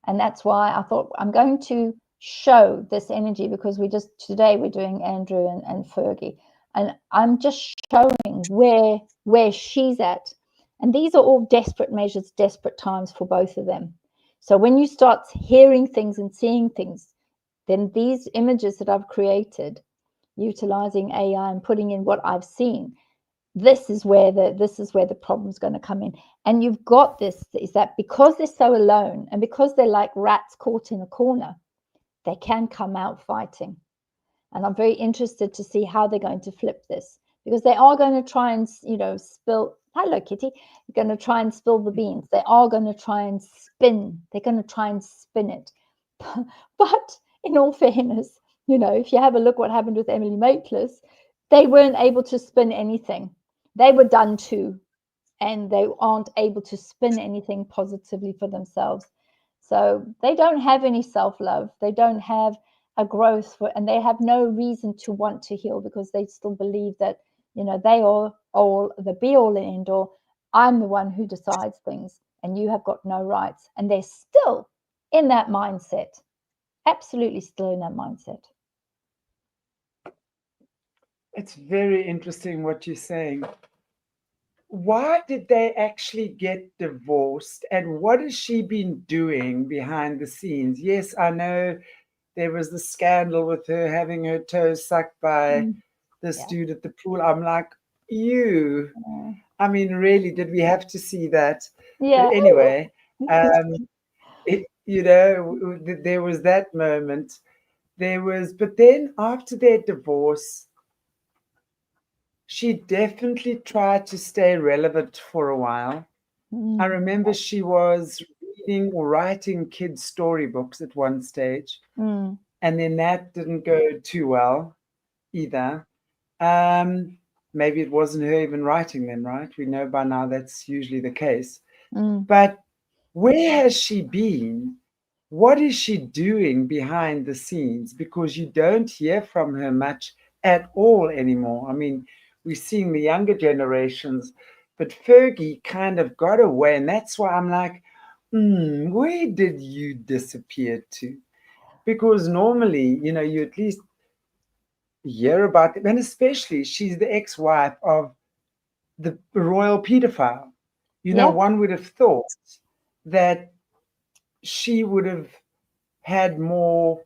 And that's why I thought I'm going to show this energy, because today we're doing Andrew and Fergie, and I'm just showing where she's at. And these are all desperate measures, desperate times for both of them. So when you start hearing things and seeing things, then these images that I've created, utilizing AI and putting in what I've seen, this is where the problem's going to come in. And you've got this, is that because they're so alone and because they're like rats caught in a corner, they can come out fighting. And I'm very interested to see how they're going to flip this, because they are going to try and, spill. Hello, Kitty. They're going to try and spill the beans. They are going to try and spin. They're going to try and spin it. But in all fairness, if you have a look what happened with Emily Maitlis, they weren't able to spin anything. They were done too, and they aren't able to spin anything positively for themselves. So they don't have any self-love. They don't have a growth, and they have no reason to want to heal, because they still believe that, they are all the be-all and end-all. I'm the one who decides things, and you have got no rights. And they're still in that mindset. Absolutely still in that mindset. It's very interesting what you're saying. Why did they actually get divorced, and what has she been doing behind the scenes? Yes, I know there was the scandal with her having her toes sucked by this dude at the pool. I'm like, I mean, really, did we have to see that? Yeah. But anyway, there was that moment. But then after their divorce, she definitely tried to stay relevant for a while. I remember she was reading or writing kids' storybooks at one stage, Mm. and then that didn't go too well either. Maybe it wasn't her even writing them, right? We know by now that's usually the case. Mm. But where has she been? What is she doing behind the scenes? Because you don't hear from her much at all anymore. I mean, we're seeing the younger generations, but Fergie kind of got away. And that's why I'm like, where did you disappear to? Because normally, you know, you at least hear about them. And especially, she's the ex-wife of the royal pedophile. You know, Yeah. one would have thought that she would have had more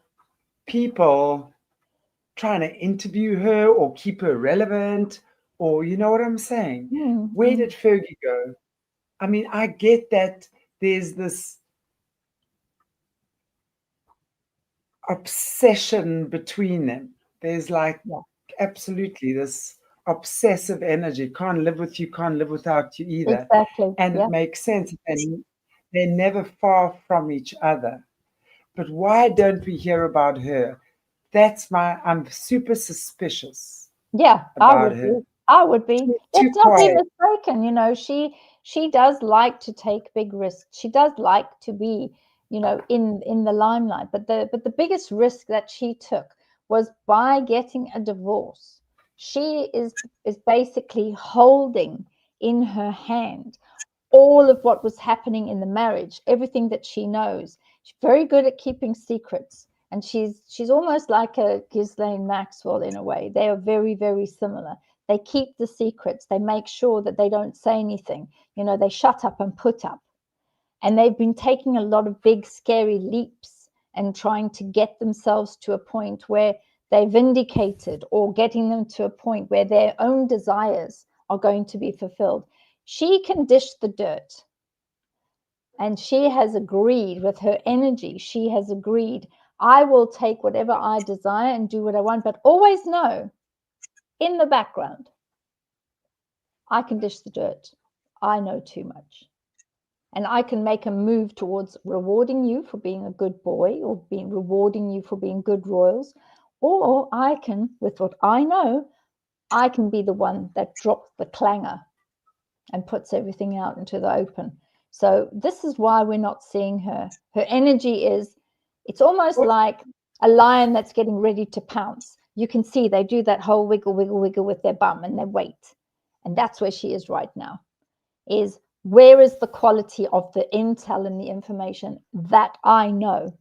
people trying to interview her or keep her relevant, or you know what I'm saying? Mm. Where Mm. did Fergie go? I mean, I get that there's this obsession between them. There's like Yeah. absolutely this obsessive energy. Can't live with you, can't live without you either. Exactly. And Yeah. it makes sense. And they're never far from each other. But why don't we hear about her? I'm super suspicious Yeah, I about would her. be. I would be. Too Let's not be quiet. mistaken. You know, she does like to take big risks. She does like to be, you know, in the limelight. But the biggest risk that she took was by getting a divorce. She is basically holding in her hand all of what was happening in the marriage, everything that she knows. She's very good at keeping secrets. And she's almost like a Ghislaine Maxwell in a way. They are very, very similar. They keep the secrets. They make sure that they don't say anything. You know, they shut up and put up. And they've been taking a lot of big, scary leaps and trying to get themselves to a point where they're vindicated, or getting them to a point where their own desires are going to be fulfilled. She can dish the dirt. And she has agreed with her energy. She has agreed, I will take whatever I desire and do what I want, but always know in the background, I can dish the dirt. I know too much. And I can make a move towards rewarding you for being a good boy, or rewarding you for being good royals. Or I can, with what I know, I can be the one that drops the clanger and puts everything out into the open. So this is why we're not seeing her. Her energy it's almost like a lion that's getting ready to pounce. You can see they do that whole wiggle, wiggle, wiggle with their bum and their weight. And that's where she is right now, is where is the quality of the intel and the information that I know?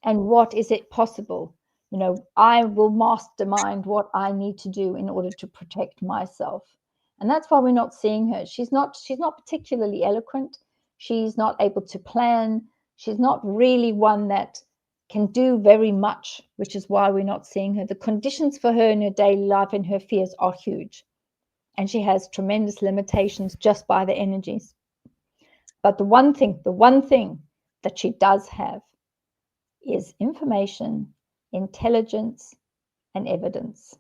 And what is it possible? You know, I will mastermind what I need to do in order to protect myself. And that's why we're not seeing her. She's not particularly eloquent. She's not able to plan. She's not really one that can do very much, which is why we're not seeing her. The conditions for her in her daily life and her fears are huge. And she has tremendous limitations just by the energies. But the one thing that she does have is information, intelligence, and evidence.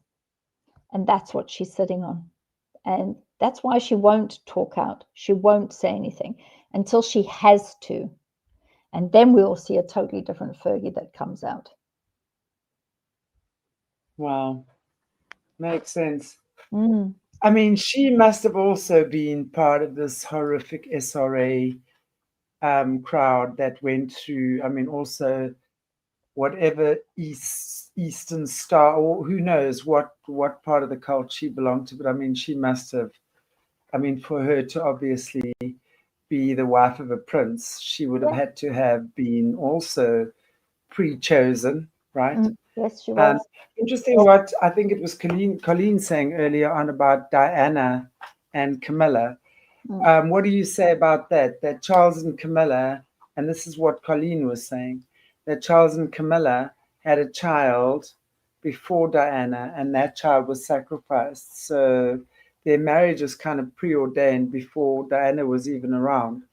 And that's what she's sitting on. And that's why she won't talk out. She won't say anything until she has to. And then we will see a totally different Fergie that comes out. Wow. Makes sense. Mm. I mean, she must have also been part of this horrific SRA crowd that went through, I mean, also whatever Eastern Star, or who knows what part of the cult she belonged to, but I mean, she must have, I mean, for her to obviously be the wife of a prince, she would have had to have been also pre-chosen, right? Yes, she was. Interesting what I think it was Colleen saying earlier on about Diana and Camilla. What do you say about that? That Charles and Camilla, and this is what Colleen was saying, that Charles and Camilla had a child before Diana, and that child was sacrificed. So their marriage was kind of preordained before Diana was even around.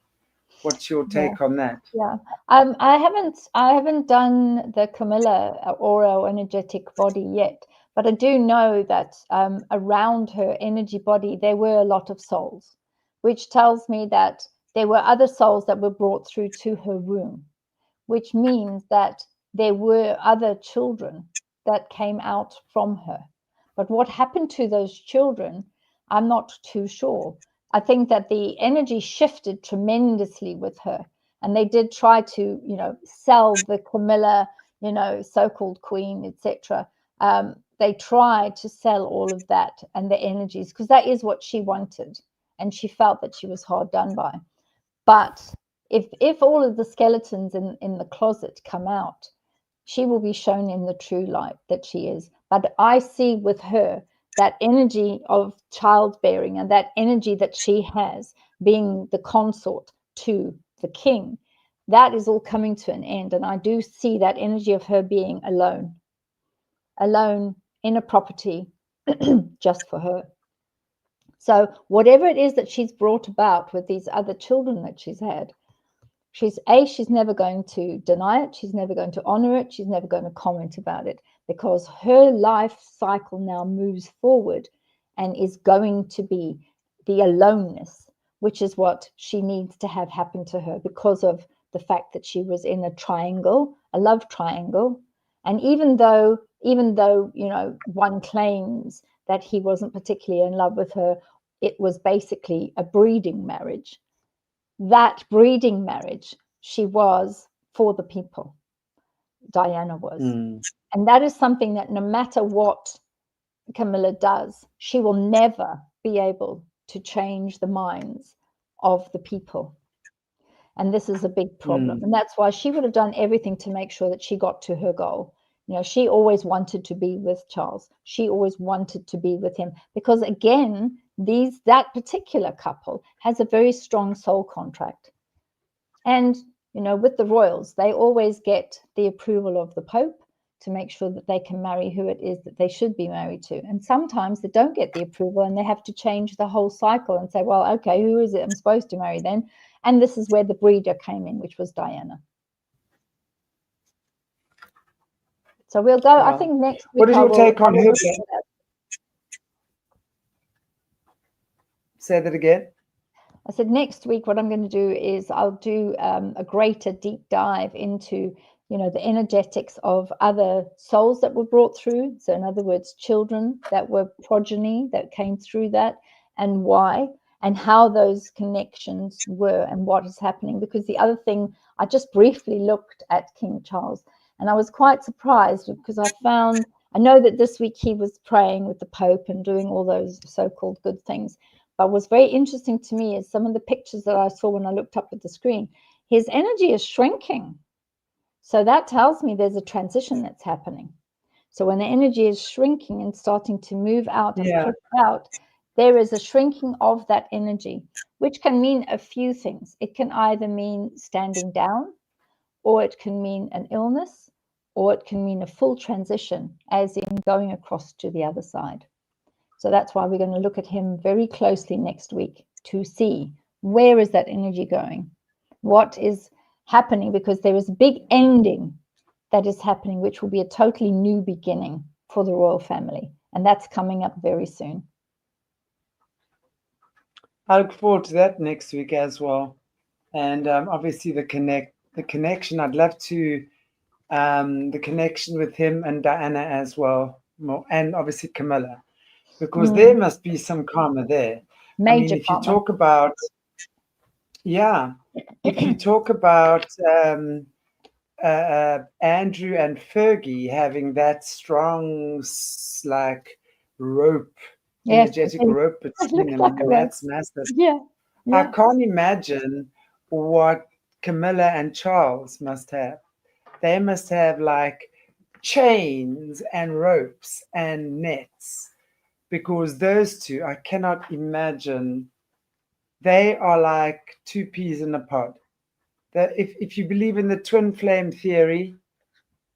What's your take on that? Yeah. I haven't done the Camilla aura or energetic body yet, but I do know that around her energy body there were a lot of souls, which tells me that there were other souls that were brought through to her womb, which means that there were other children that came out from her. But what happened to those children, I'm not too sure. I think that the energy shifted tremendously with her. And they did try to, sell the Camilla, so-called queen, etc. They tried to sell all of that and the energies, because that is what she wanted. And she felt that she was hard done by. But if all of the skeletons in the closet come out, she will be shown in the true light that she is. But I see with her that energy of childbearing and that energy that she has being the consort to the king, that is all coming to an end. And I do see that energy of her being alone in a property just for her. So whatever it is that she's brought about with these other children that she's had, she's never going to deny it. She's never going to honor it. She's never going to comment about it, because her life cycle now moves forward and is going to be the aloneness, which is what she needs to have happen to her because of the fact that she was in a triangle, a love triangle. And even though, one claims that he wasn't particularly in love with her, it was basically a breeding marriage. That breeding marriage, she was for the people. Diana was. And that is something that no matter what Camilla does, she will never be able to change the minds of the people. And this is a big problem. And that's why she would have done everything to make sure that she got to her goal. She always wanted to be with Charles. She always wanted to be with him because, again, that particular couple has a very strong soul contract. And, with the royals, they always get the approval of the Pope to make sure that they can marry who it is that they should be married to. And sometimes they don't get the approval and they have to change the whole cycle and say, well, okay, who is it I'm supposed to marry then? And this is where the breeder came in, which was Diana. So we'll go, I think next week. What is your take on her? Say that again. I said next week what I'm going to do is I'll do a greater deep dive into, the energetics of other souls that were brought through. So in other words, children that were progeny that came through that, and why, and how those connections were and what is happening. Because the other thing, I just briefly looked at King Charles and I was quite surprised because I know that this week he was praying with the Pope and doing all those so-called good things. But what's very interesting to me is some of the pictures that I saw when I looked up at the screen. His energy is shrinking. So that tells me there's a transition that's happening. So when the energy is shrinking and starting to move out and push out, there is a shrinking of that energy, which can mean a few things. It can either mean standing down, or it can mean an illness, or it can mean a full transition, as in going across to the other side. So that's why we're going to look at him very closely next week to see where is that energy going, what is happening, because there is a big ending that is happening, which will be a totally new beginning for the royal family. And that's coming up very soon. I look forward to that next week as well. And obviously the connection, I'd love to, the connection with him and Diana as well, and obviously Camilla, because there must be some karma there. Major if you talk about, if you talk about Andrew and Fergie having that strong, rope, energetic rope between them, that's massive. I can't imagine what Camilla and Charles must have. They must have chains and ropes and nets, because those two, I cannot imagine. They are like two peas in a pod. If you believe in the twin flame theory,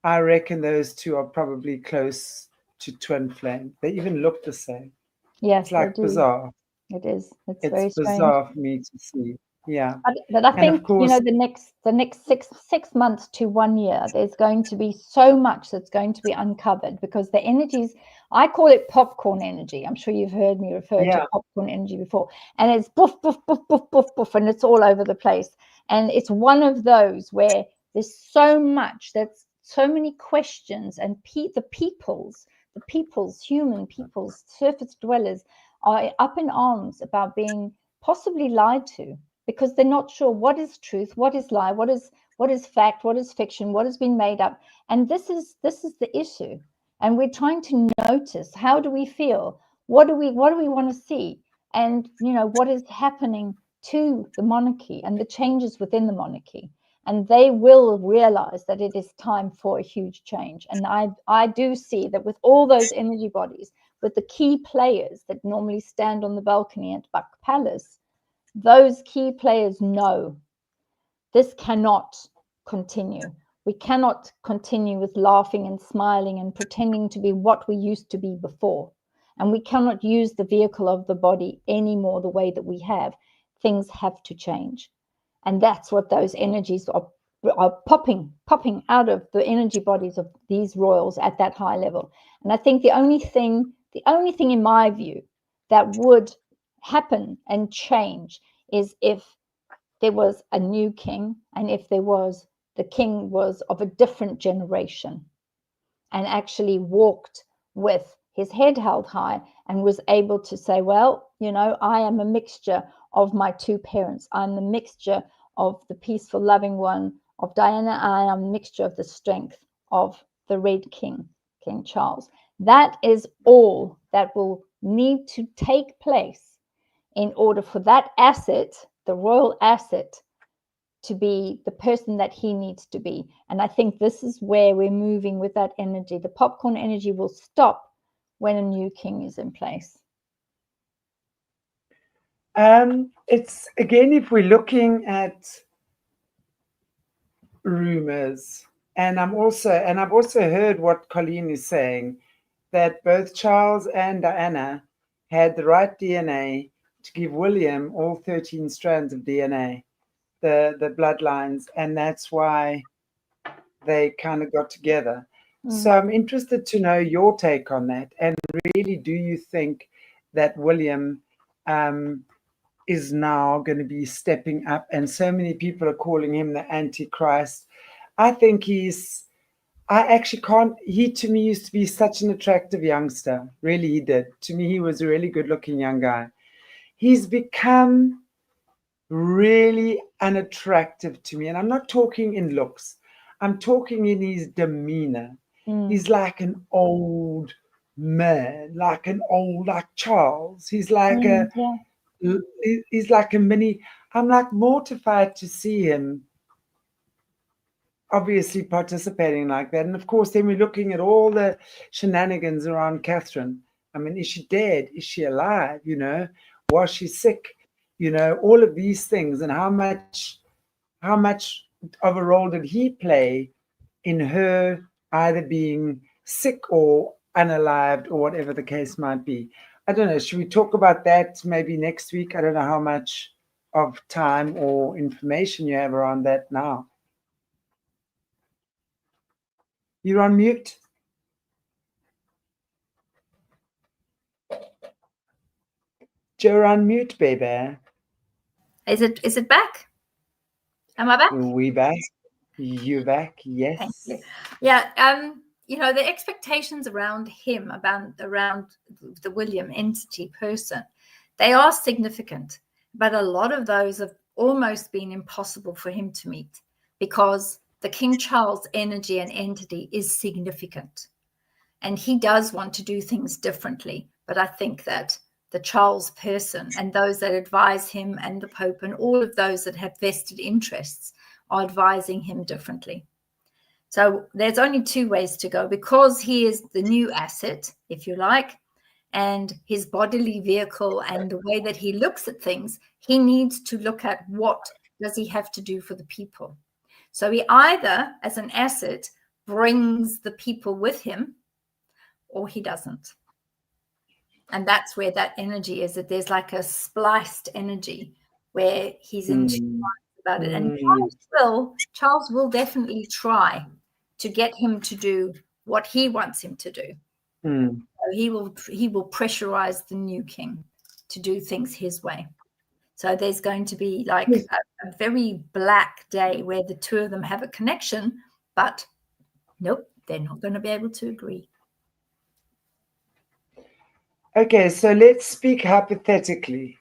I reckon those two are probably close to twin flame. They even look the same. Yes, it's bizarre. It is. It's very strange. Bizarre for me to see. Yeah. But I And of think, you know, course, the next six months to 1 year, there's going to be so much that's going to be uncovered, because the energies, I call it popcorn energy. I'm sure you've heard me refer to yeah, popcorn energy before. And it's boof, boof, boof, boof, boof, boof, and it's all over the place. And it's one of those where there's so much, that's so many questions, and the human peoples, surface dwellers are up in arms about being possibly lied to, because they're not sure what is truth, what is lie, what is fact, what is fiction, what has been made up. And this is the issue. And we're trying to notice, how do we feel? What do we want to see? And, you know, what is happening to the monarchy and the changes within the monarchy. And they will realize that it is time for a huge change. And I do see that with all those energy bodies, with the key players that normally stand on the balcony at Buck Palace, those key players know this cannot continue. We cannot continue with laughing and smiling and pretending to be what we used to be before. And we cannot use the vehicle of the body anymore the way that we have. Things have to change. And that's what those energies are popping out of the energy bodies of these royals at that high level. And I think the only thing in my view that would happen and change is if there was a new king, and if the king was of a different generation and actually walked with his head held high and was able to say, well, you know, I am a mixture of my two parents. I'm the mixture of the peaceful, loving one of Diana. I am a mixture of the strength of the Red King, King Charles. That is all that will need to take place in order for that asset, the royal asset, to be the person that he needs to be. And I think this is where we're moving with that energy. The popcorn energy will stop when a new king is in place. it's again, if we're looking at rumors, and I've also heard what Colleen is saying, that both Charles and Diana had the right DNA to give William all 13 strands of DNA, the bloodlines, and that's why they kind of got together. So I'm interested to know your take on that. And really, do you think that William is now going to be stepping up? And so many people are calling him the Antichrist. I think I actually can't. He, to me, used to be such an attractive youngster. Really, he did. To me, he was a really good looking young guy. He's become really unattractive to me. And I'm not talking in looks, I'm talking in his demeanor. He's like an old man, like Charles. He's like he's like a mini. I'm like mortified to see him obviously participating like that. And of course, then we're looking at all the shenanigans around Catherine. I mean, is she dead? Is she alive? You know, was she sick? You know, all of these things, and how much of a role did he play in her either being sick or unalived or whatever the case might be? I don't know. Should we talk about that maybe next week? I don't know how much of time or information you have around that now. You're on mute. You're on mute, baby. Is it back? Am I back? We back. You back? Yes. Thank you. Yeah. You know, the expectations around him, around the William entity person, they are significant, but a lot of those have almost been impossible for him to meet, because the King Charles energy and entity is significant, and he does want to do things differently. But I think that the Charles person and those that advise him and the Pope and all of those that have vested interests are advising him differently. So there's only two ways to go, because he is the new asset, if you like, and his bodily vehicle and the way that he looks at things, he needs to look at what does he have to do for the people. So he either, as an asset, brings the people with him, or he doesn't. And that's where that energy is, that there's like a spliced energy where he's into about it. And Charles will definitely try to get him to do what he wants him to do. So he will pressurize the new king to do things his way. So there's going to be like a very black day where the two of them have a connection, but nope, they're not going to be able to agree. Okay, so let's speak hypothetically.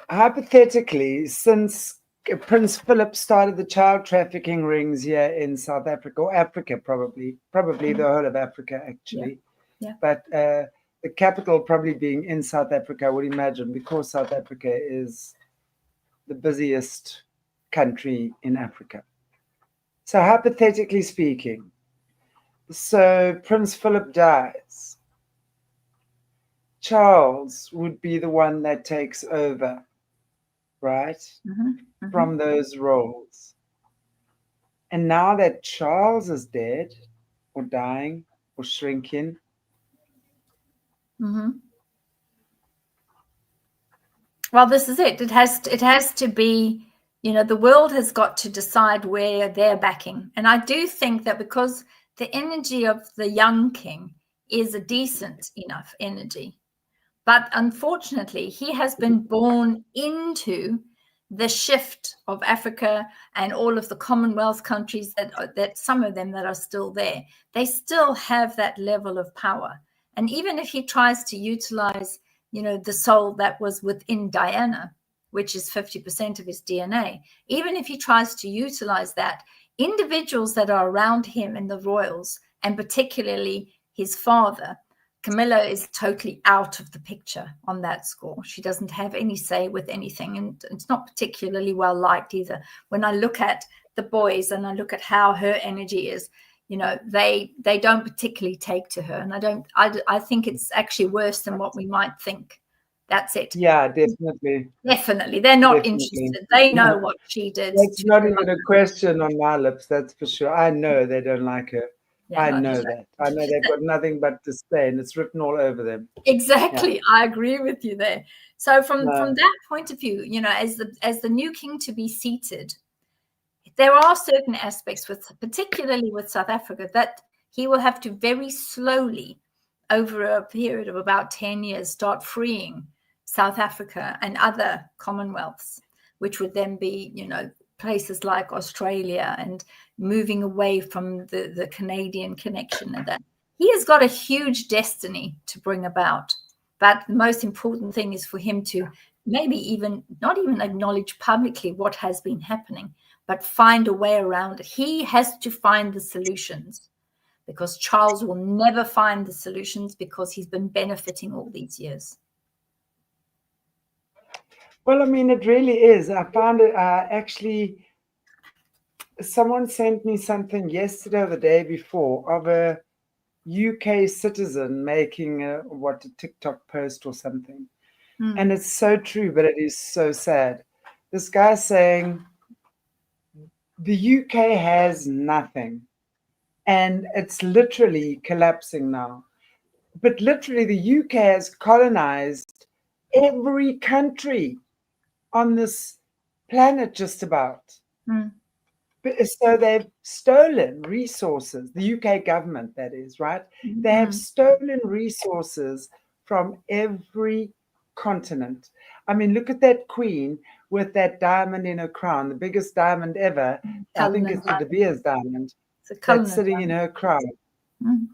Hypothetically, since Prince Philip started the child trafficking rings here in South Africa, or Africa probably the whole of Africa actually. Yeah. But the capital probably being in South Africa, I would imagine, because South Africa is the busiest country in Africa. So hypothetically speaking, so Prince Philip dies. Charles would be the one that takes over, right? From those roles. And now that Charles is dead or dying or shrinking, well, this is it. It has to be, the world has got to decide where they're backing. And I do think that because the energy of the young king is a decent enough energy, but unfortunately, he has been born into the shift of Africa and all of the Commonwealth countries that some of them that are still there, they still have that level of power. And even if he tries to utilize, the soul that was within Diana, which is 50% of his DNA, even if he tries to utilize that, individuals that are around him in the royals, and particularly his father, Camilla, is totally out of the picture on that score. She doesn't have any say with anything, and it's not particularly well liked either. When I look at the boys and I look at how her energy is, they don't particularly take to her, and I think it's actually worse than what we might think. That's it. Yeah, definitely. They're not interested. They know what she did. That's not even a question on my lips, that's for sure. I know they don't like her. Yeah, I know that. I know they've got nothing but disdain. It's written all over them. Exactly. Yeah. I agree with you there. So from that point of view, as the new king to be seated, there are certain aspects particularly with South Africa, that he will have to very slowly, over a period of about 10 years, start freeing South Africa and other Commonwealths, which would then be, places like Australia, and moving away from the Canadian connection and that. He has got a huge destiny to bring about. But the most important thing is for him to maybe not even acknowledge publicly what has been happening, but find a way around it. He has to find the solutions, because Charles will never find the solutions, because he's been benefiting all these years. Well, I mean, it really is. I found it actually, someone sent me something yesterday or the day before of a UK citizen making a TikTok post or something. And it's so true, but it is so sad. This guy saying the UK has nothing, and it's literally collapsing now. But literally the UK has colonized every country on this planet, just about. So they've stolen resources, the UK government, that is, right? They have stolen resources from every continent. I mean, look at that queen with that diamond in her crown, the biggest diamond ever. I think it's the De Beers diamond that's sitting in her crown.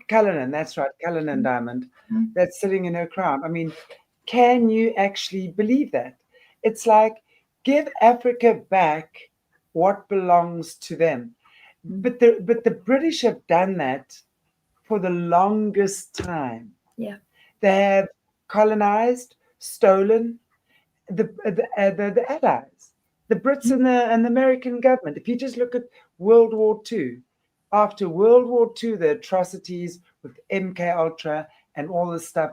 Cullinan, that's right, Cullinan diamond that's sitting in her crown. I mean, can you actually believe that? It's like, give Africa back what belongs to them. But the British have done that for the longest time. Yeah, they have colonized, stolen the allies, the Brits and the American government. If you just look at World War II, after World War II, the atrocities with MK Ultra and all this stuff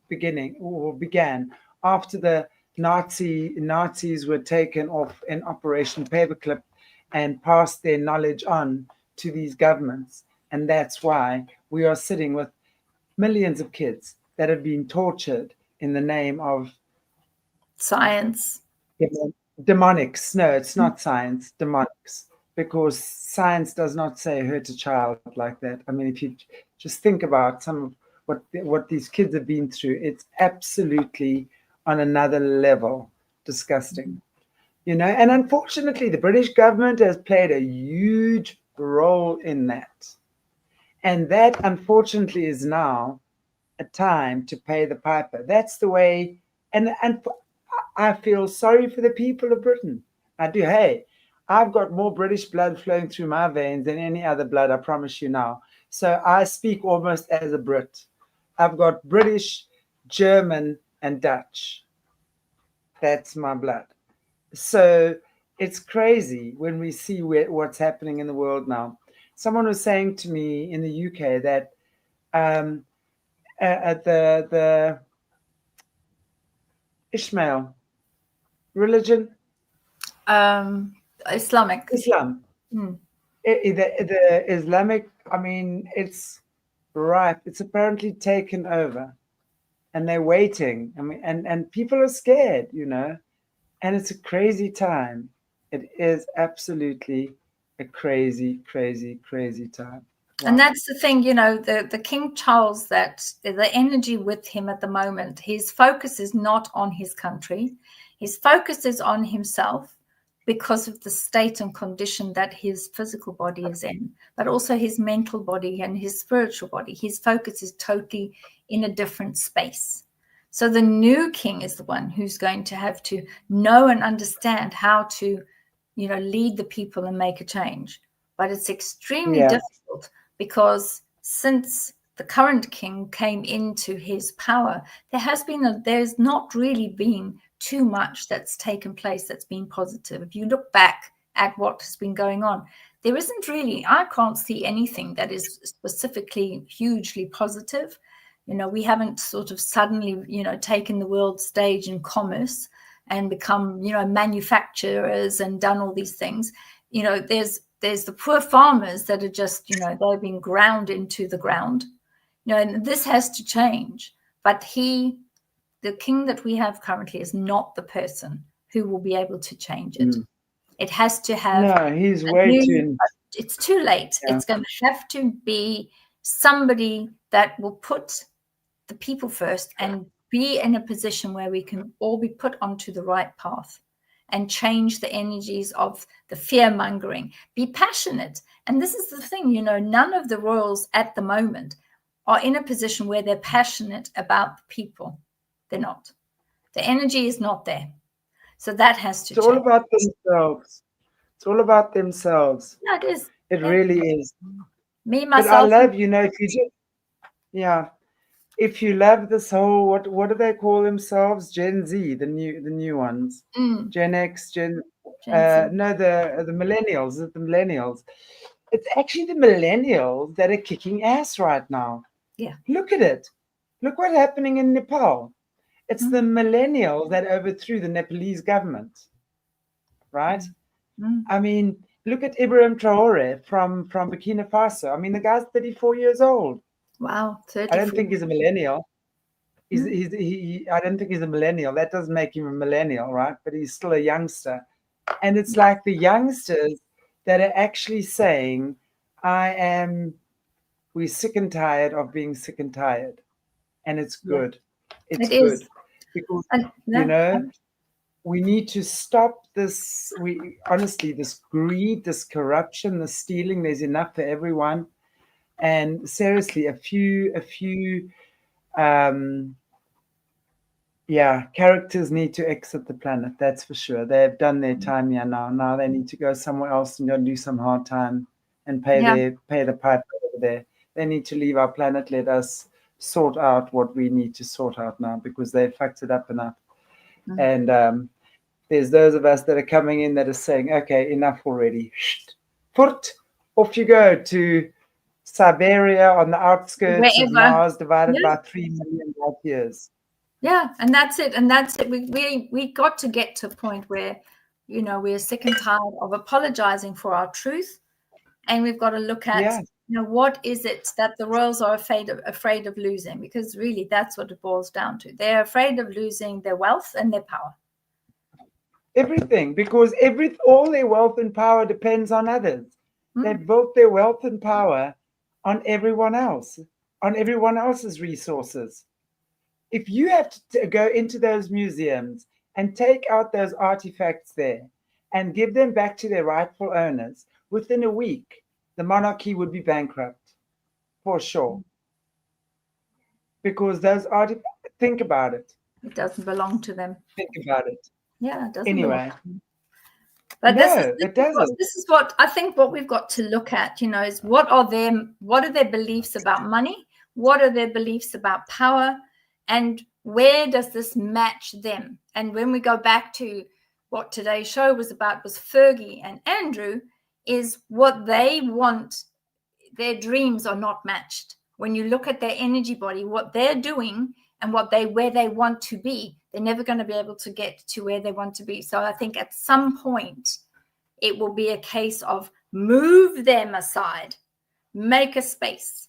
began after the Nazis were taken off in Operation Paperclip and passed their knowledge on to these governments. And that's why we are sitting with millions of kids that have been tortured in the name of Science. Demonics. No, it's not science. Demonics. Because science does not say hurt a child like that. I mean, if you just think about some of what these kids have been through, it's absolutely on another level disgusting. You know, and unfortunately, the British government has played a huge role in that. And that, unfortunately, is now a time to pay the piper. That's the way, and I feel sorry for the people of Britain. I do. Hey, I've got more British blood flowing through my veins than any other blood, I promise you now. So I speak almost as a Brit. I've got British, German, and Dutch. That's my blood. So it's crazy when we see what's happening in the world now. Someone was saying to me in the UK that at the Ishmael religion, Islamic. Islam, the Islamic, I mean, it's ripe. It's apparently taken over, and they're waiting. I mean, and people are scared, you know, and it's a crazy time. It is absolutely a crazy, crazy, crazy time. Wow. And that's the thing, you know, the King Charles, that the energy with him at the moment, his focus is not on his country. His focus is on himself because of the state and condition that his physical body is in, but also his mental body and his spiritual body. His focus is totally in a different space. So the new king is the one who's going to have to know and understand how to, you know, lead the people and make a change. But it's extremely difficult because since the current king came into his power, there's not really been too much that's taken place that's been positive. If you look back at what has been going on, there isn't really, I can't see anything that is specifically hugely positive. You know, we haven't sort of suddenly, you know, taken the world stage in commerce and become, you know, manufacturers and done all these things. You know, there's the poor farmers that are just, you know, they've been ground into the ground. You know, and this has to change. But the king that we have currently is not the person who will be able to change it. It has to have. No, he's way too. It's too late. Yeah. It's going to have to be somebody that will put the people first and be in a position where we can all be put onto the right path and change the energies of the fear-mongering. Be passionate. And this is the thing, you know, none of the royals at the moment are in a position where they're passionate about the people. They're not. The energy is not there. So that has to change. It's all about themselves. It's all about themselves. No, it is. It really is. Me, myself. But I love, you know, if you just, if you love this whole, what do they call themselves? Gen Z, the new ones. Gen X, Gen no, the millennials. The millennials. It's actually the millennials that are kicking ass right now. Yeah. Look at it. Look what's happening in Nepal. It's the millennials that overthrew the Nepalese government. Right? I mean, look at Ibrahim Traore from Burkina Faso. I mean, the guy's 34 years old. Wow, 34. I don't think he's a millennial. I don't think he's a millennial. That doesn't make him a millennial, right? But he's still a youngster. And it's like the youngsters that are actually saying, we're sick and tired of being sick and tired. And it's good. It's good. Because, you know, we need to stop this. Honestly, this greed, this corruption, this stealing, there's enough for everyone. And seriously, a few characters need to exit the planet. That's for sure. They've done their time here now. Now they need to go somewhere else and go and do some hard time and pay the piper over there. They need to leave our planet. Let us sort out what we need to sort out now because they fucked it up enough. And there's those of us that are coming in that are saying, okay, enough already. Put off you go to Siberia on the outskirts of Mars, divided by 3 million light years. Yeah, and that's it. And that's it. We got to get to a point where, you know, we're sick and tired of apologizing for our truth, and we've got to look at, you know, what is it that the royals are afraid of losing? Because really, that's what it boils down to. They're afraid of losing their wealth and their power. everything, because all their wealth and power depends on others. They've built their wealth and power on everyone else, on everyone else's resources. If you have to go into those museums and take out those artifacts there and give them back to their rightful owners, within a week, the monarchy would be bankrupt, for sure. Because those artifacts, think about it. It doesn't belong to them. Think about it. Yeah, it doesn't anyway. belong to them. But No, it doesn't. This is what I think what we've got to look at, you know, is what are their beliefs about money? What are their beliefs about power? And where does this match them? And when we go back to what today's show was about, was Fergie and Andrew, is what they want, their dreams are not matched. When you look at their energy body, what they're doing and where they want to be, they're never going to be able to get to where they want to be. So I think at some point it will be a case of move them aside, make a space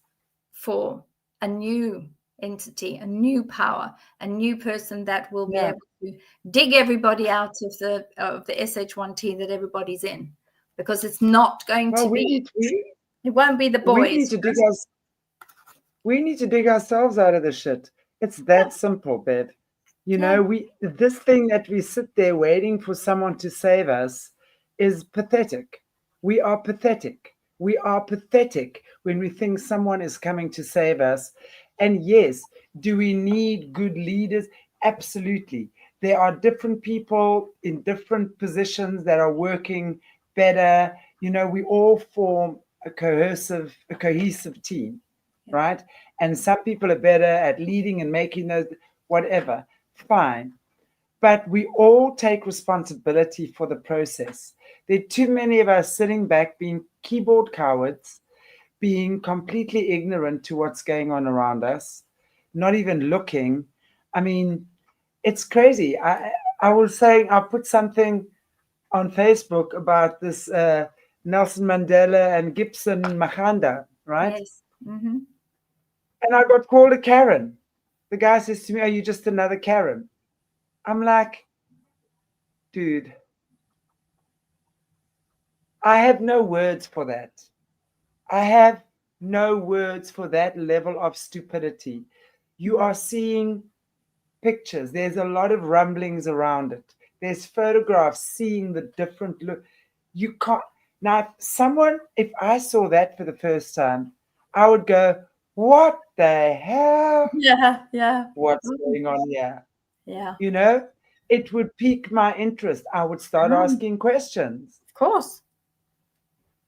for a new entity, a new power, a new person that will be able to dig everybody out of the SH1T that everybody's in, because it's not going to be. It won't be the boys. We need to dig ourselves out of the shit. It's that simple, Bev. You know, this thing that we sit there waiting for someone to save us is pathetic. We are pathetic. We are pathetic when we think someone is coming to save us. And yes, do we need good leaders? Absolutely. There are different people in different positions that are working better. You know, we all form a cohesive team, right? And some people are better at leading and making those, whatever, fine. But we all take responsibility for the process. There are too many of us sitting back being keyboard cowards, being completely ignorant to what's going on around us, not even looking. I mean, it's crazy. I was saying, I put something on Facebook about this Nelson Mandela and Gibson Makanda, right? Yes. Mm-hmm. And I got called a Karen. The guy says to me, "Are you just another Karen?" I'm like, dude, I have no words for that. I have no words for that level of stupidity. You are seeing pictures. There's a lot of rumblings around it. There's photographs seeing the different look. You can't. Now, if I saw that for the first time, I would go, what the hell? Yeah. What's going on here? Yeah. You know, it would pique my interest. I would start asking questions. Of course.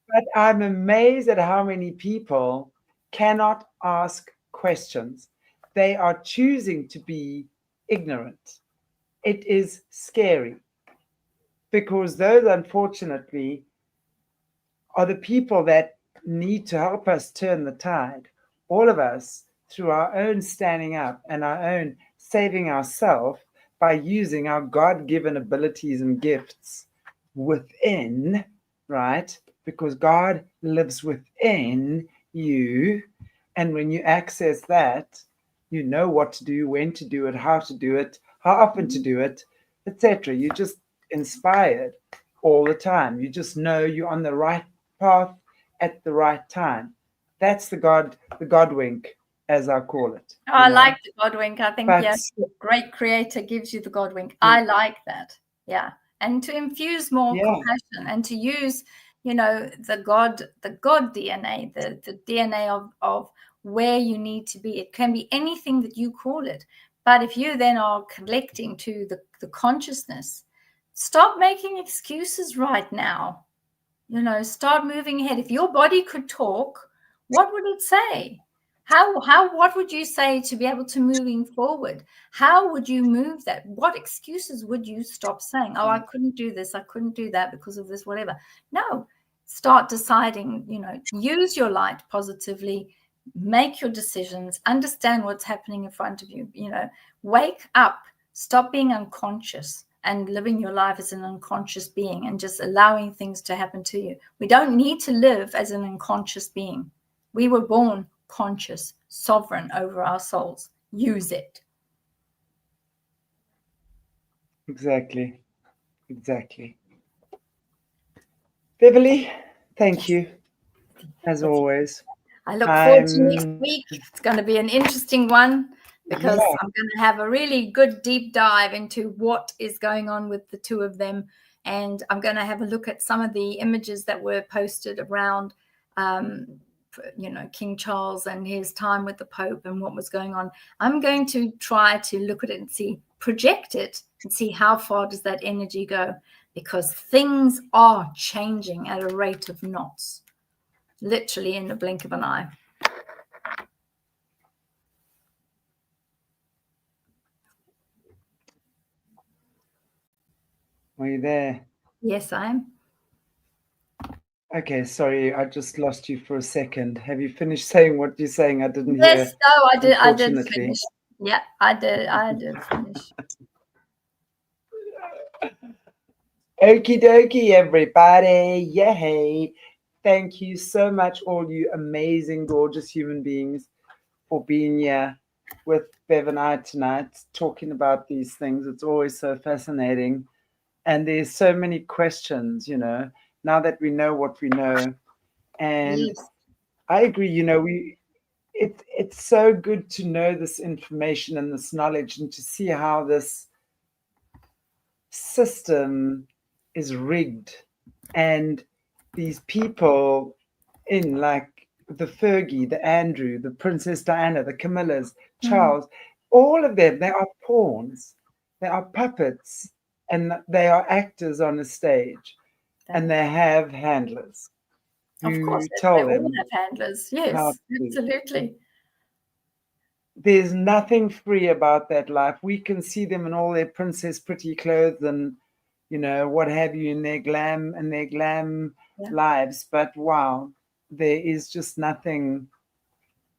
But I'm amazed at how many people cannot ask questions. They are choosing to be ignorant. It is scary, because those, unfortunately, are the people that need to help us turn the tide. All of us, through our own standing up and our own saving ourselves by using our God-given abilities and gifts within, right? Because God lives within you. And when you access that, you know what to do, when to do it, how to do it, how often to do it, etc. You're just inspired all the time. You just know you're on the right path at the right time. That's the God wink, as I call it. I like the God wink. I think, great creator gives you the God wink. I like that. Yeah. And to infuse more compassion and to use, you know, the God DNA, the DNA of where you need to be. It can be anything that you call it. But if you then are collecting to the consciousness, stop making excuses right now. You know, start moving ahead. If your body could talk, what would it say? What would you say to be able to moving forward? How would you move that? What excuses would you stop saying? Oh, I couldn't do this. I couldn't do that because of this, whatever. No, start deciding, you know, use your light positively, make your decisions, understand what's happening in front of you, you know, wake up, stop being unconscious and living your life as an unconscious being and just allowing things to happen to you. We don't need to live as an unconscious being. We were born conscious, sovereign over our souls. Use it. Exactly. Exactly. Beverli, thank you, as always. I look forward to next week. It's going to be an interesting one because Yeah. I'm going to have a really good deep dive into what is going on with the two of them. And I'm going to have a look at some of the images that were posted around, King Charles and his time with the Pope and what was going on. I'm going to try to look at it and project it and see how far does that energy go, because things are changing at a rate of knots, literally in the blink of an eye. Are you there? Yes, I am. Okay, sorry, I just lost you for a second. Have you finished saying what you're saying? I didn't hear. Yes, no, I did. I did Unfortunately. finish. Yeah, I did finish. Okie dokie, everybody. Yay. Thank you so much, all you amazing, gorgeous human beings, for being here with Bev and I tonight, talking about these things. It's always so fascinating. And there's so many questions, now that we know what we know. And Yes. I agree, it's so good to know this information and this knowledge and to see how this system is rigged, and these people in like the Fergie, the Andrew, the Princess Diana, the Camillas, Charles, all of them, they are pawns, they are puppets, and they are actors on a stage, and they have handlers. Of course, they tell all them have handlers. Yes, absolutely. There's nothing free about that life. We can see them in all their princess pretty clothes and what have you, in their glam lives, but wow, there is just nothing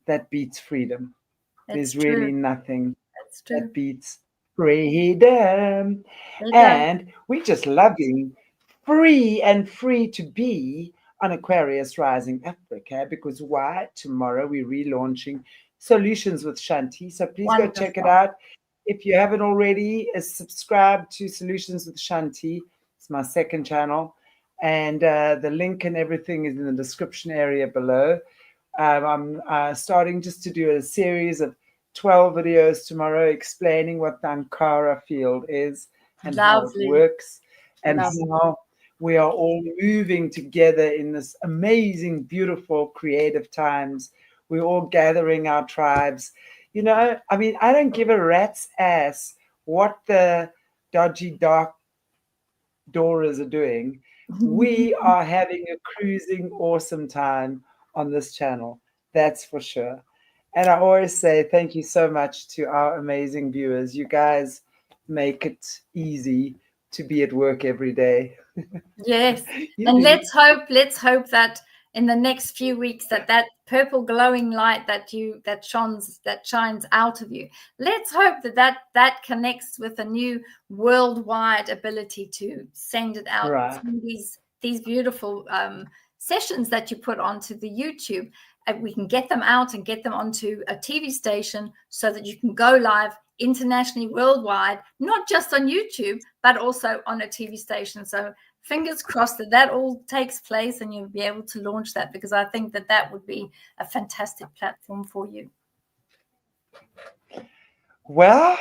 that beats freedom. There's really nothing that beats freedom. And we're just loving free to be on Aquarius Rising Africa, because why? Tomorrow we're relaunching Solutions with Chanti. So please go check it out. If you haven't already, subscribe to Solutions with Chanti. It's my second channel. And the link and everything is in the description area below. I'm starting just to do a series of 12 videos tomorrow explaining what the Ankara field is and how it works, and how we are all moving together in this amazing, beautiful, creative times. We're all gathering our tribes. I don't give a rat's ass what the dodgy dark Doras are doing. We are having a cruising awesome time on this channel, that's for sure. And I always say thank you so much to our amazing viewers. You guys make it easy to be at work every day. Yes. And let's hope that in the next few weeks that purple glowing light that shines out of you, let's hope that connects with a new worldwide ability to send it out through these beautiful sessions that you put onto the YouTube. And we can get them out and get them onto a TV station so that you can go live internationally, worldwide, not just on YouTube, but also on a TV station. So fingers crossed that all takes place and you'll be able to launch that, because I think that would be a fantastic platform for you. Well,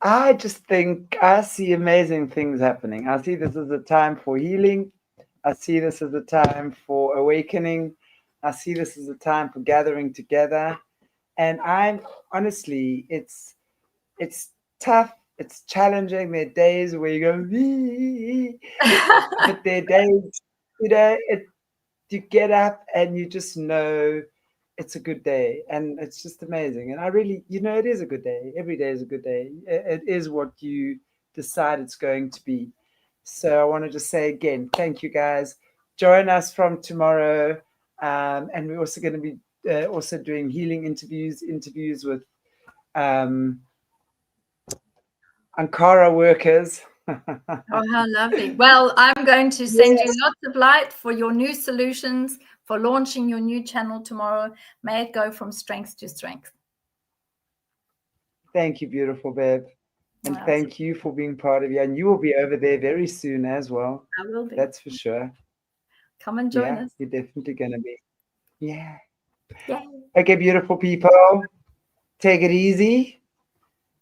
I just think I see amazing things happening. I see this as a time for healing. I see this as a time for awakening. I see this as a time for gathering together. And I'm honestly, it's tough. It's challenging. There are days where you go, but there are days, you get up and you just know it's a good day, and it's just amazing. And I really, it is a good day. Every day is a good day. It is what you decide it's going to be. So I want to just say again, thank you guys. Join us from tomorrow. And we're also going to be also doing healing interviews with Ankara workers. Oh, how lovely. Well, I'm going to send you lots of light for your new solutions, for launching your new channel tomorrow. May it go from strength to strength. Thank you, beautiful Bev. And thank you for being part of it. And you will be over there very soon as well. I will be. That's for sure. Come and join us. You're definitely going to be. Yeah. Yay. Okay, beautiful people. Take it easy.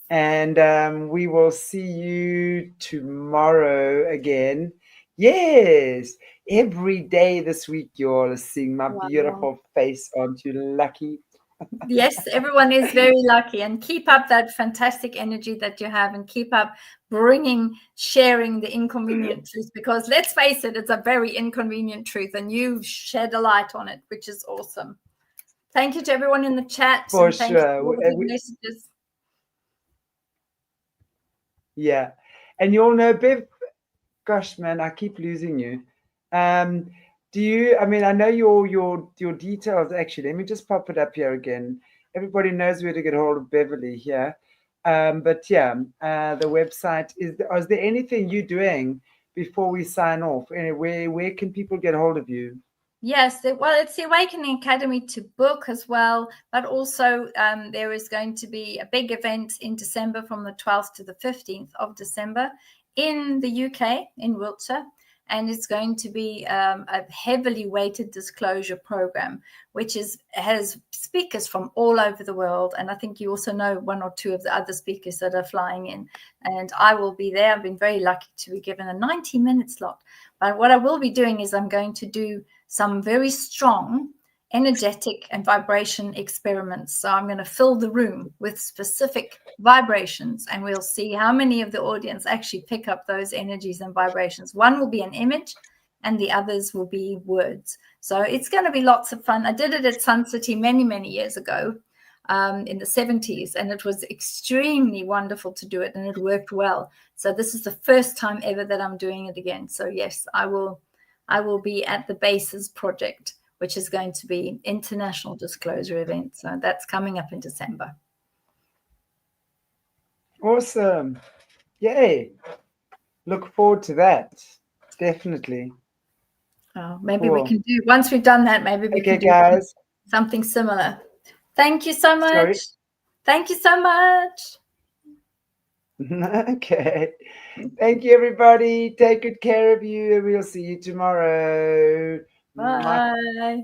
And we will see you tomorrow again. Yes. Every day this week, you all are seeing my beautiful face. Aren't you lucky? Yes, everyone is very lucky, and keep up that fantastic energy that you have, and keep up sharing the inconvenient truth, because let's face it, it's a very inconvenient truth, and you've shed a light on it, which is awesome. Thank you to everyone in the chat. For and thank sure. You for all the good messages. Yeah. And you all know, Bev, gosh, man, I keep losing you. Do you, I mean, I know your details, actually. Let me just pop it up here again. Everybody knows where to get hold of Beverli here. But yeah, the website, is there anything you're doing before we sign off? Where can people get hold of you? Yes, well, it's the Awakening Academy to book as well, but also there is going to be a big event in December from the 12th to the 15th of December in the UK, in Wiltshire, and it's going to be a heavily weighted disclosure program, which has speakers from all over the world, and I think you also know one or two of the other speakers that are flying in, and I will be there. I've been very lucky to be given a 90-minute slot, but what I will be doing is I'm going to do some very strong energetic and vibration experiments. So I'm going to fill the room with specific vibrations, and we'll see how many of the audience actually pick up those energies and vibrations. One will be an image and the others will be words. So it's going to be lots of fun. I did it at Sun City many, many years ago in the 70s, and it was extremely wonderful to do it, and it worked well. So this is the first time ever that I'm doing it again. So yes, I will be at the Bases Project, which is going to be international disclosure event. So that's coming up in December. Awesome. Yay. Look forward to that. Definitely. Oh, maybe we can do, once we've done that, maybe we can do guys. Something similar. Thank you so much. Sorry? Thank you so much. Okay. Thank you, everybody. Take good care of you. We'll see you tomorrow. Bye.